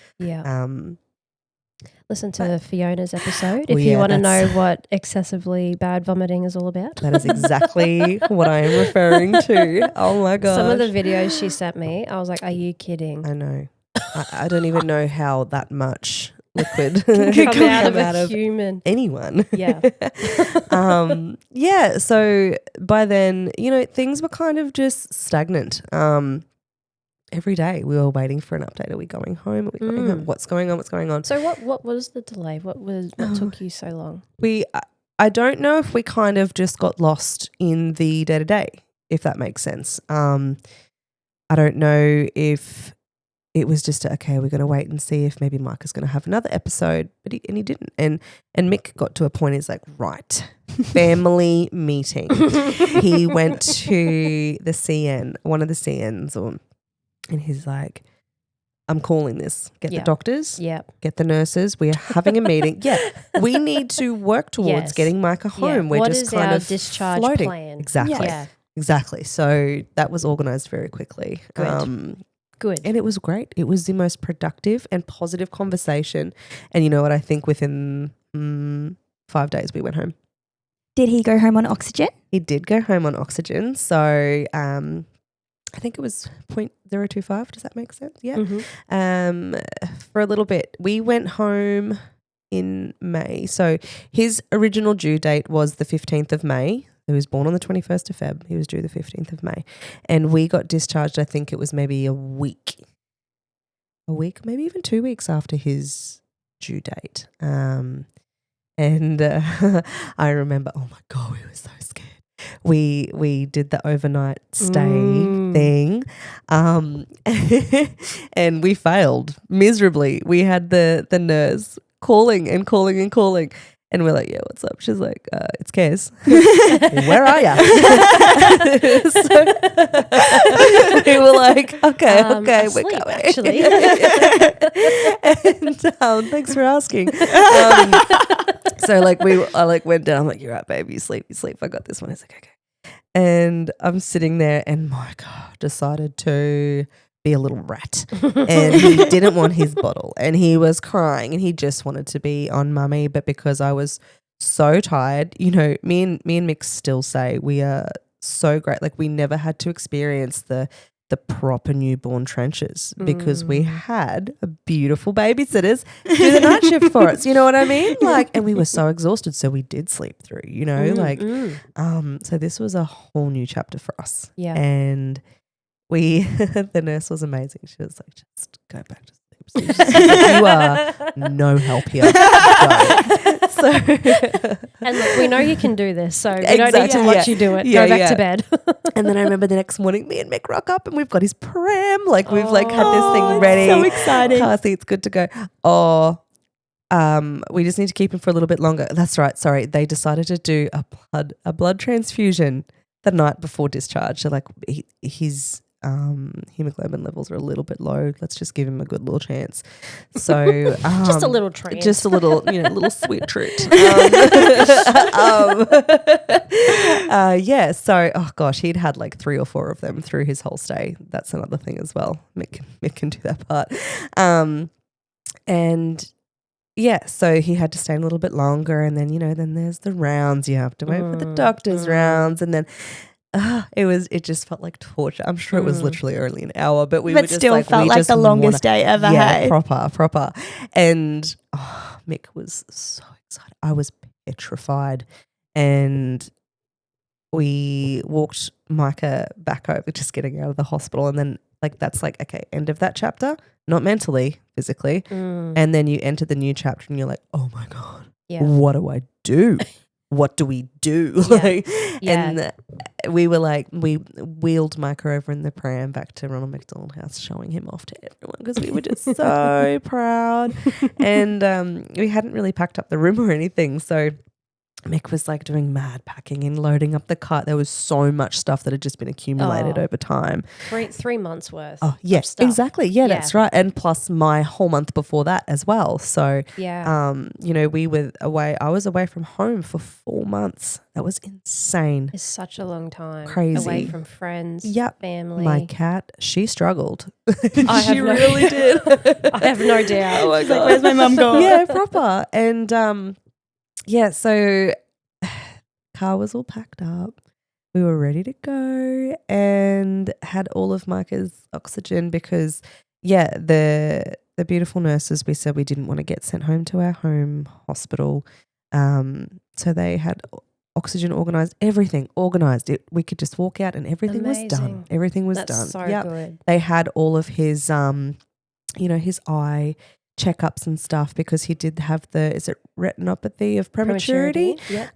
Listen to Fiona's episode if you want to know what excessively bad vomiting is all about. That is exactly what I am referring to. Oh my God. Some of the videos she sent me, I was like, are you kidding? I know. I don't even know how that much liquid can come out of a human. Anyone. So by then, you know, things were kind of just stagnant. Every day we were waiting for an update. Are we going home? Are we going home? What's going on? So what was the delay? What took you so long? I don't know if we kind of just got lost in the day-to-day, if that makes sense. I don't know if it was just okay, we're going to wait and see if maybe Micah's going to have another episode, but he didn't. And Mick got to a point, he's like, right, family meeting. He went to the CN, one of the CNs, and he's like, I'm calling this. Get the doctors, get the nurses. We are having a meeting. We need to work towards getting Micah home. We're what just is kind our of discharge floating. Plan? Exactly. Exactly. So that was organised very quickly. Good. And it was great. It was the most productive and positive conversation. And you know what? I think within 5 days we went home. Did he go home on oxygen? He did go home on oxygen. So I think it was 0.025. Does that make sense? Yeah. For a little bit. We went home in May. So his original due date was the 15th of May. He was born on the 21st of Feb. He was due the 15th of May. And we got discharged, I think it was maybe a week, maybe even 2 weeks after his due date. And I remember, oh my God, we were so scared. We did the overnight stay thing and we failed miserably. We had the nurse calling. And we're like, yeah, what's up? She's like, it's Kaz. Where are you? So we were like, okay, we're coming. Actually. And thanks for asking. So like I went down. I'm like, you're right, babe. You sleep. I got this one. He's like, okay. And I'm sitting there, and Micah decided to be a little rat, and he didn't want his bottle, and he was crying, and he just wanted to be on mummy. But because I was so tired, you know, me and Mick still say we are so great. Like we never had to experience the the proper newborn trenches because we had beautiful babysitters do the night shift for us. You know what I mean? Like, and we were so exhausted, so we did sleep through. You know, so this was a whole new chapter for us. Yeah, and the nurse was amazing. She was like, just go back to sleep. So she was like, you are no help here. So, and look, we know you can do this, so we don't need to watch you do it. Go back to bed. And then I remember the next morning, me and Mick rock up, and we've got his pram. Like we've like had this thing ready. So exciting. Car seat's good to go. We just need to keep him for a little bit longer. That's right. Sorry, they decided to do a blood transfusion the night before discharge. So like his hemoglobin levels are a little bit low. Let's just give him a good little chance. So just a little treat. Just a little, little sweet treat. Yeah. So, oh gosh, he'd had like 3 or 4 of them through his whole stay. That's another thing as well. Mick can do that part. And yeah, so he had to stay a little bit longer, and then then there's the rounds. You have to wait for the doctor's rounds, and then. It just felt like torture. I'm sure it was literally only an hour, but we still like, felt like the longest day ever. Yeah, proper. And Mick was so excited. I was petrified. And we walked Micah back over, just getting out of the hospital. And then that's okay, end of that chapter, not mentally, physically. And then you enter the new chapter and you're like, oh my God, what do I do? What do we do? And we were like, we wheeled Micah over in the pram back to Ronald McDonald House, showing him off to everyone because we were just so proud. And we hadn't really packed up the room or anything. So Mick was like doing mad packing and loading up the cart. There was so much stuff that had just been accumulated over time. 3 months worth. Oh, yes, exactly. Yeah, that's right. And plus my whole month before that as well. So, we were away. I was away from home for 4 months. That was insane. It's such a long time. Crazy. Away from friends, family. My cat, she struggled. She really did. I have no doubt. Oh my God. Like, where's my mum gone? Yeah, proper. And so car was all packed up. We were ready to go and had all of Micah's oxygen because, the beautiful nurses, we said we didn't want to get sent home to our home hospital. So they had oxygen organised, everything organised. We could just walk out and everything was done. Everything was done. That's so good. They had all of his, his eye checkups and stuff because he did have is it retinopathy of prematurity? Yeah.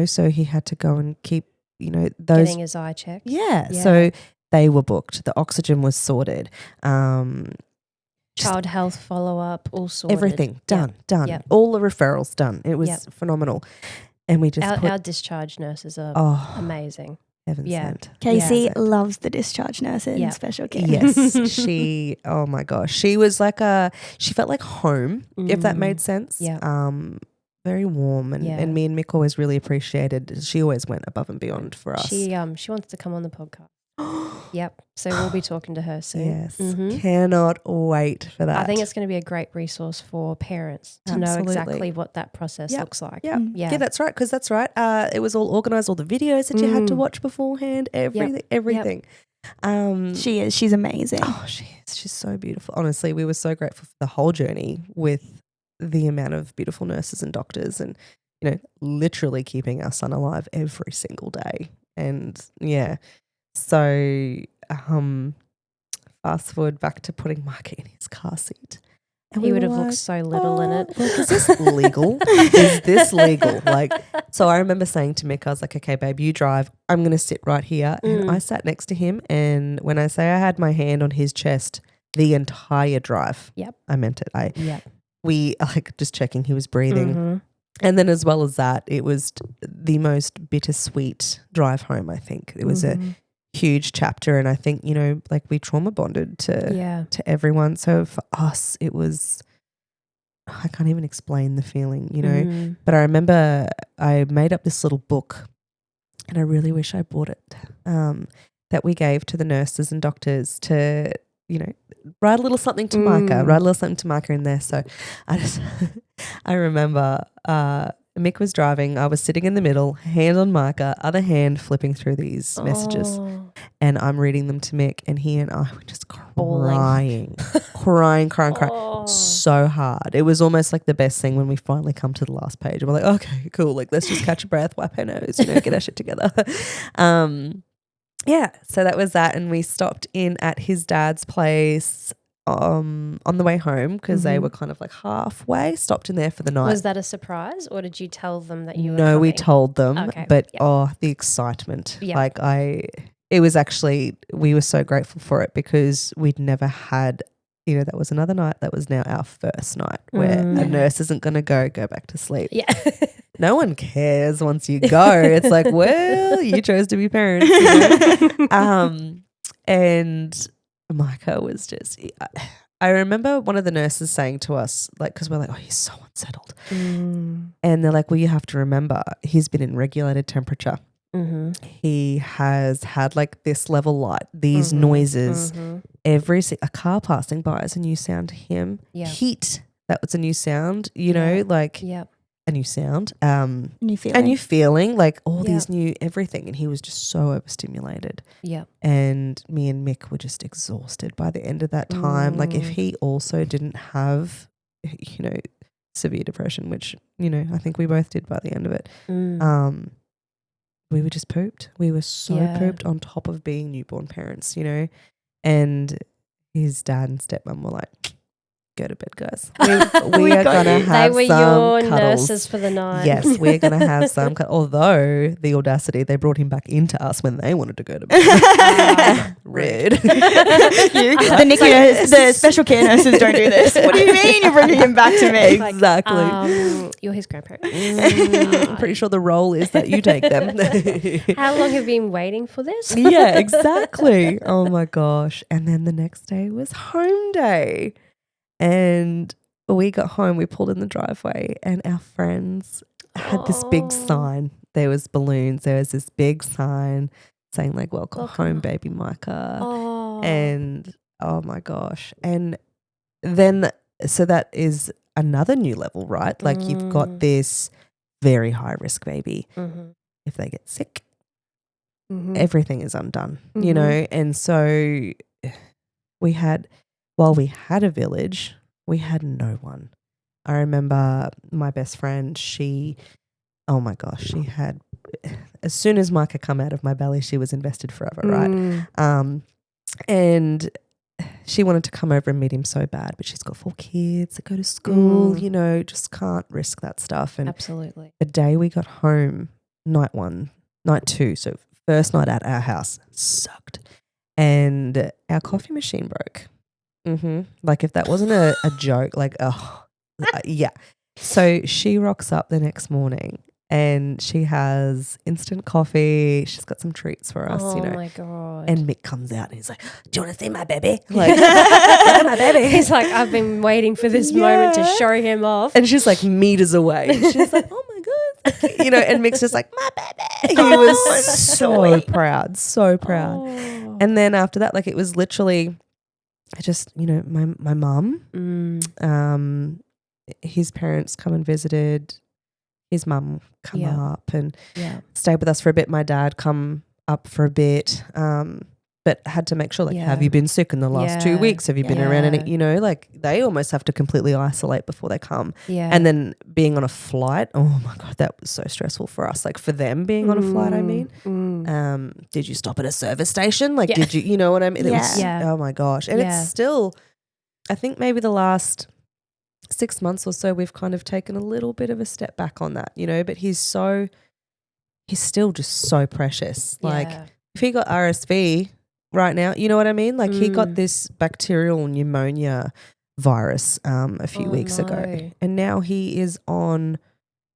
So he had to go and keep, those. Getting his eye checked. Yeah. So they were booked. The oxygen was sorted. Child health follow-up, all sorted. Everything done. Yep. All the referrals done. It was phenomenal. And we just our discharge nurses are amazing. Heaven sent. Casey loves the discharge nurse in special care. Yes, she. Oh my gosh, she was like she felt like home, if that made sense. Yeah. Very warm, and me and Mick always really appreciated. She always went above and beyond for us. She wants to come on the podcast. Yep. So we'll be talking to her soon. Yes. Cannot wait for that. I think it's going to be a great resource for parents to know exactly what that process looks like. Yeah, that's right. Because that's right. It was all organised, all the videos that you had to watch beforehand, everything. She is. She's amazing. Oh, she is. She's so beautiful. Honestly, we were so grateful for the whole journey with the amount of beautiful nurses and doctors and, literally keeping our son alive every single day. And so fast forward back to putting Micah in his car seat. And he would have looked so little in it. Like, is this legal? Is this legal? So I remember saying to Mick, I was like, okay, babe, you drive. I'm going to sit right here. And I sat next to him. And when I say I had my hand on his chest the entire drive, I meant it. We just checking he was breathing. And then as well as that, it was the most bittersweet drive home, I think. It was a huge chapter, and I think, we trauma bonded to everyone. So for us, it was, I can't even explain the feeling, But I remember I made up this little book, and I really wish I bought it, that we gave to the nurses and doctors to, write a little something to Micah, in there. So I remember Mick was driving. I was sitting in the middle, hand on Micah, other hand flipping through these messages. And I'm reading them to Mick, and he and I were just crying so hard. It was almost like the best thing when we finally come to the last page. And we're like, okay, cool. Like, let's just catch a breath, wipe our nose, get our shit together. Yeah, so that was that. And we stopped in at his dad's place on the way home because they were kind of like halfway, stopped in there for the night. Was that a surprise, or did you tell them that you were No, coming? we told them, okay. but the excitement. Yep. Like it was actually, we were so grateful for it because we'd never had, that was another night. That was now our first night where a nurse isn't going to go back to sleep. Yeah. No one cares once you go. It's like, well, you chose to be parents. And Micah was just, I remember one of the nurses saying to us, like, because we're like, oh, he's so unsettled. And they're like, well, you have to remember, he's been in regulated temperature. He has had like this level light, these noises. A car passing by is a new sound to him. Heat, that was a new sound, like a new sound. New feeling, like all these new everything. And he was just so overstimulated. And me and Mick were just exhausted by the end of that time. Like if he also didn't have, severe depression, which, I think we both did by the end of it. We were just pooped. We were so pooped on top of being newborn parents, and his dad and stepmom were like, go to bed, guys. We are going to have some They were your cuddles. nurses for the night. Yes, we're going to have some although the audacity, they brought him back into us when they wanted to go to bed. Rude. The NICU, the special care nurses don't do this. What do you mean you're bringing him back to me? Exactly. You're his grandparent. I'm pretty sure the role is that you take them. How long have you been waiting for this? Yeah, exactly. Oh my gosh. And then the next day was home day. And we got home, we pulled in the driveway, and our friends had this big sign. There was balloons. There was this big sign saying like, welcome home, baby Micah. And oh my gosh. And then, so that is another new level, right? Like you've got this very high risk baby. If they get sick, everything is undone, And so while we had a village, we had no one. I remember my best friend, oh my gosh, she had, as soon as Micah come out of my belly, she was invested forever, right? And she wanted to come over and meet him so bad, but she's got 4 kids that go to school, just can't risk that stuff. And absolutely. The day we got home, night 1, night 2, so first night at our house, sucked. And our coffee machine broke. Like if that wasn't a joke, like, yeah. So she rocks up the next morning and she has instant coffee. She's got some treats for us, Oh my God. And Mick comes out and he's like, do you want to see my baby? Like, my baby. He's like, I've been waiting for this moment to show him off. And she's like meters away. She's like, oh my God. And Mick's just like, my baby. He was so proud, so proud. And then after that, like it was literally, I just, my mum, his parents come and visited, his mum come up and stayed with us for a bit. My dad come up for a bit, but had to make sure, like, have you been sick in the last 2 weeks? Have you been around any, like they almost have to completely isolate before they come. And then being on a flight, oh my God, that was so stressful for us. Like for them being on a flight, I mean. Did you stop at a service station? Like, did you know what I mean? It was, oh my gosh. And it's still, I think maybe the last 6 months or so, we've kind of taken a little bit of a step back on that, but he's still just so precious. Like if he got RSV right now, you know what I mean? Like he got this bacterial pneumonia virus a few weeks ago, and now he is on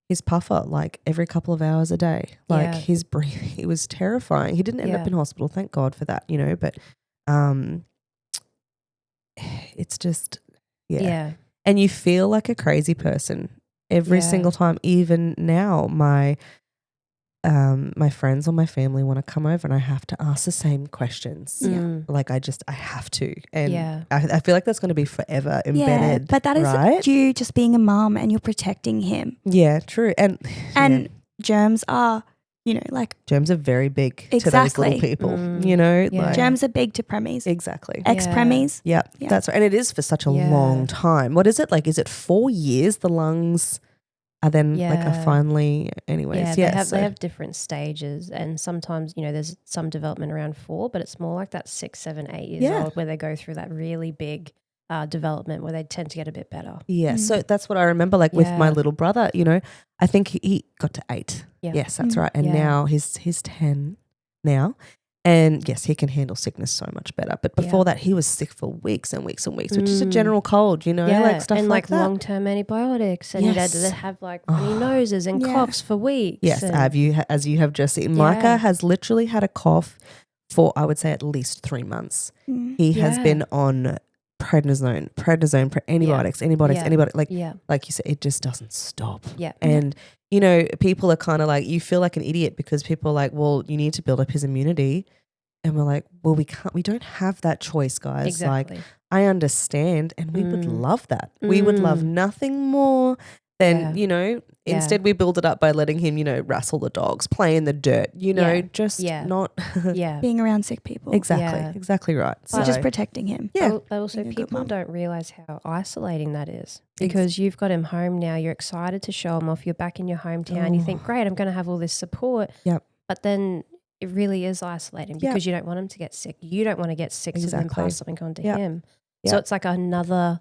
his puffer like every couple of hours a day. Like his breathing, it was terrifying. He didn't end up in hospital, thank God for that, but it's just and you feel like a crazy person every single time. Even now, my my friends or my family want to come over and I have to ask the same questions. Like I have to. And I feel like that's going to be forever embedded. But that is right? you just being a mum and you're protecting him. Yeah, true. And germs are, you know, like. Germs are very big to those little people, you know. Like, germs are big to premies. Exactly. Ex-premies. Yeah, that's right. And it is for such a long time. What is it? Like, is it 4 years the lungs are then like are finally anyways. They have different stages, and sometimes, you know, there's some development around 4, but it's more like that 6, 7, 8 years old where they go through that really big development where they tend to get a bit better. Yeah. So that's what I remember, like with my little brother, you know, I think he got to 8. Yeah. Yes, that's right. And now he's 10 now. And yes, he can handle sickness so much better. But before that, he was sick for weeks and weeks and weeks, which is a general cold, you know, like stuff and like that. long-term antibiotics, and he had to have like runny noses and coughs for weeks. Yes, as you have just seen, Micah has literally had a cough for, I would say, at least 3 months. He has been on prednisone, antibiotics, like you said, it just doesn't stop. Yeah. And you know, people are kind of like, you feel like an idiot because people are like, well, you need to build up his immunity. And we're like, well, we don't have that choice, guys. Exactly. Like, I understand, and we would love that. We would love nothing more than, you know, instead we build it up by letting him, you know, wrestle the dogs, play in the dirt, you know, just not being around sick people. Exactly right. So just protecting him. Yeah. But also people don't realize how isolating that is, because you've got him home now, you're excited to show him off, you're back in your hometown, you think, great, I'm going to have all this support. Yep. But then it really is isolating because you don't want him to get sick. You don't want to get sick so then pass something on to him. So it's like another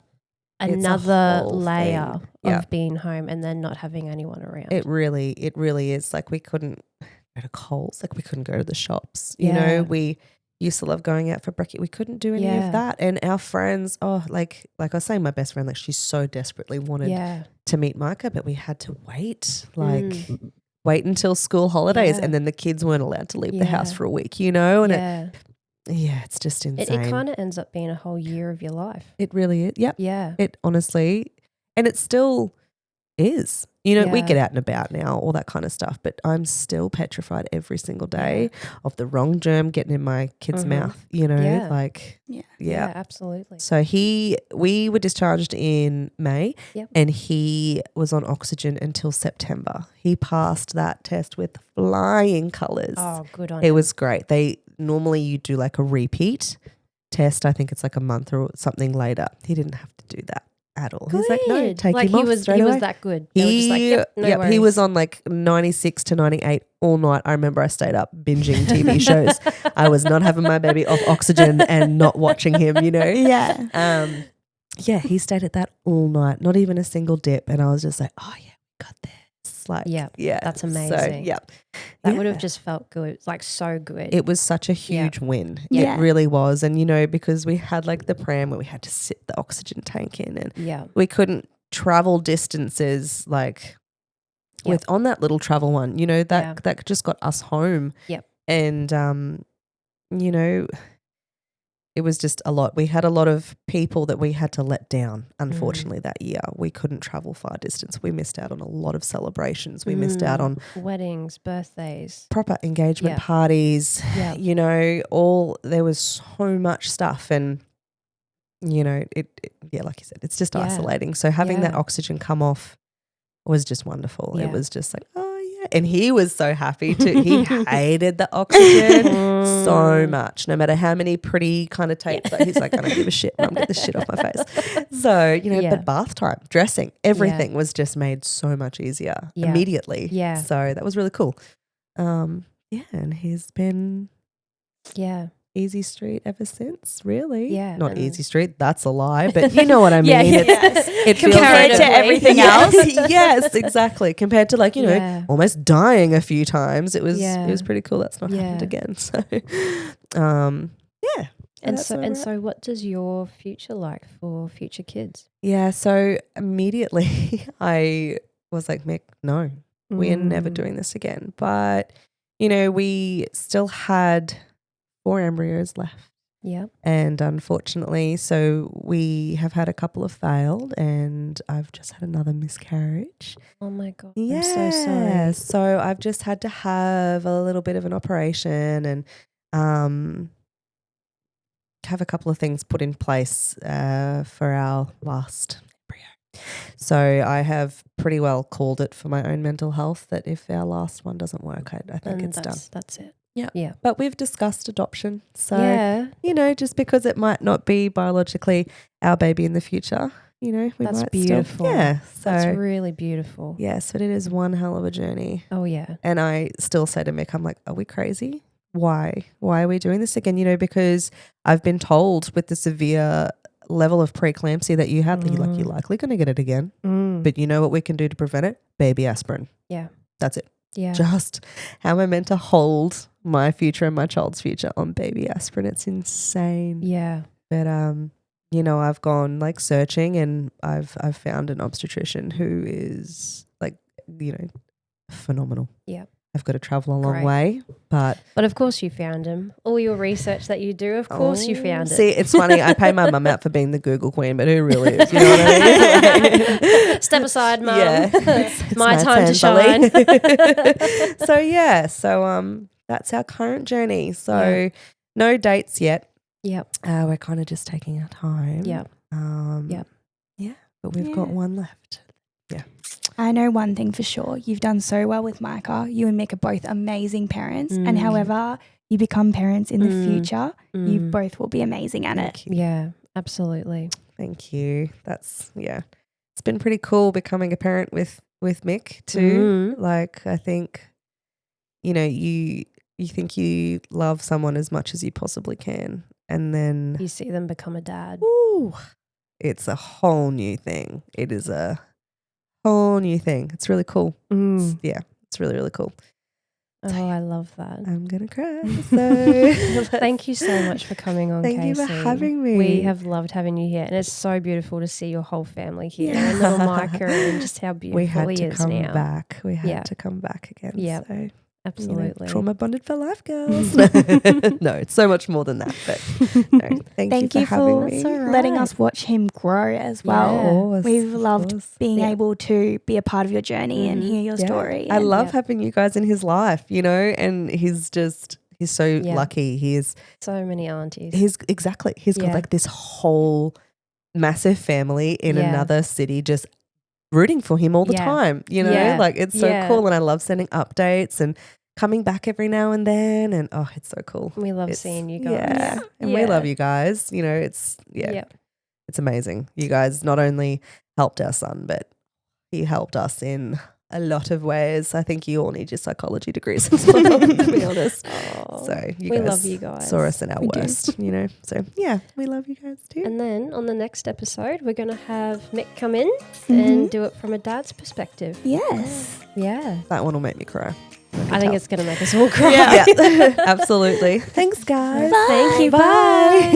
layer of being home and then not having anyone around. It really is. Like, we couldn't go to Coles, like we couldn't go to the shops. You know, we used to love going out for brekkie. We couldn't do any of that. And our friends, like I was saying, my best friend, like she so desperately wanted to meet Micah, but we had to wait, wait until school holidays, and then the kids weren't allowed to leave the house for a week, you know? And it's just insane. It kind of ends up being a whole year of your life. It really is. Yep. Yeah. It honestly, and it still is. You know, we get out and about now, all that kind of stuff, but I'm still petrified every single day of the wrong germ getting in my kid's mouth, you know, like, Yeah, absolutely. So we were discharged in May and he was on oxygen until September. He passed that test with flying colours. Oh, good on It him. was great. Normally you do like a repeat test. I think it's like a month or something later. He didn't have to do that at all. Good. He's like, no, take like him off straight away. He was that good. They were just like, he was on like 96 to 98 all night. I remember I stayed up binging TV shows. I was not having my baby off oxygen and not watching him, you know? He stayed at that all night, not even a single dip. And I was just like, oh yeah, we got this. Like, that's amazing. So, that would have just felt good. It's like so good. It was such a huge win. It really was. And, you know, because we had like the pram where we had to sit the oxygen tank in and we couldn't travel distances like with on that little travel one, you know, that just got us home. And, you know, it was just a lot. We had a lot of people that we had to let down, unfortunately, that year. We couldn't travel far distance. We missed out on a lot of celebrations. We missed out on weddings, birthdays, proper engagement parties, you know, there was so much stuff. And, you know, it like you said, it's just isolating. So having that oxygen come off was just wonderful. It was just like, oh, yeah. And he was so happy too. He hated the oxygen so much, no matter how many pretty kind of tapes. Like, he's like, I don't give a shit. Mum, get this shit off my face. So, you know, but bath time, dressing, everything was just made so much easier immediately. So that was really cool. And he's been easy street ever since, really. Not easy street, that's a lie, but you know what I mean. It feels compared to everything else. Yes, exactly. Compared to like, you know, almost dying a few times. It was pretty cool. That's not happened again. So So what does your future like for future kids? Yeah, so immediately I was like, Mick, no, we are never doing this again. But, you know, we still had 4 embryos left. Yeah. And unfortunately, so we have had a couple of failed, and I've just had another miscarriage. Oh my God. Yeah. I'm so sorry. So I've just had to have a little bit of an operation and have a couple of things put in place for our last embryo. So I have pretty well called it for my own mental health that if our last one doesn't work, I think it's done. That's it. Yeah. Yeah. But we've discussed adoption. So, you know, just because it might not be biologically our baby in the future, you know, we that's might beautiful. So that's really beautiful. Yes, but it is one hell of a journey. Oh, yeah. And I still say to Mick, I'm like, are we crazy? Why? Why are we doing this again? You know, because I've been told with the severe level of pre-eclampsia that you had, you're likely going to get it again. But you know what we can do to prevent it? Baby aspirin. Yeah. That's it. Yeah. Just how am I meant to hold my future and my child's future on baby aspirin? It's insane. Yeah. But you know, I've gone like searching and I've found an obstetrician who is like, you know, phenomenal. Yeah. I've got to travel a long way, but of course you found him. All your research that you do, of course you found it. See, it's funny. I pay my mum out for being the Google queen, but who really is? You know what I mean? Step aside, mum. Yeah, it's my time to shine. So that's our current journey. So no dates yet. Yep. We're kind of just taking our time. Yep. Yeah, but we've got one left. Yeah. I know one thing for sure. You've done so well with Micah. You and Mick are both amazing parents. And however you become parents in the future, you both will be amazing at it. Yeah, absolutely. Thank you. It's been pretty cool becoming a parent with Mick too. Like, I think, you know, you think you love someone as much as you possibly can. And then you see them become a dad. Ooh, it's a whole new thing. It is a whole new thing. It's really cool. It's really, really cool. Oh, I love that. I'm going to cry. So thank you so much for coming on, Thank Casey. you for having me. We have loved having you here. And it's so beautiful to see your whole family here. And little Micah and just how beautiful he is now. We had to come back again. Yeah. So, absolutely. You know, trauma bonded for life, girls. No, it's so much more than that. But no, thank you for having me. Letting us watch him grow as well. Yeah, We've loved being able to be a part of your journey and hear your story. I love having you guys in his life, you know, and he's so lucky. He is so many aunties. He's got like this whole massive family in another city just rooting for him all the time, you know, like it's so cool. And I love sending updates and coming back every now and then. And it's so cool. We love seeing you guys. Yeah. And we love you guys. You know, it's amazing. You guys not only helped our son, but he helped us in a lot of ways. I think you all need your psychology degrees as well, to be honest. So we love you guys. Saw us in our worst, you know. So we love you guys too. And then on the next episode, we're going to have Mick come in and do it from a dad's perspective. Yes. Yeah. That one will make me cry. I think it's going to make us all cry. Yeah. Absolutely. Thanks, guys. Bye. Thank you. Bye.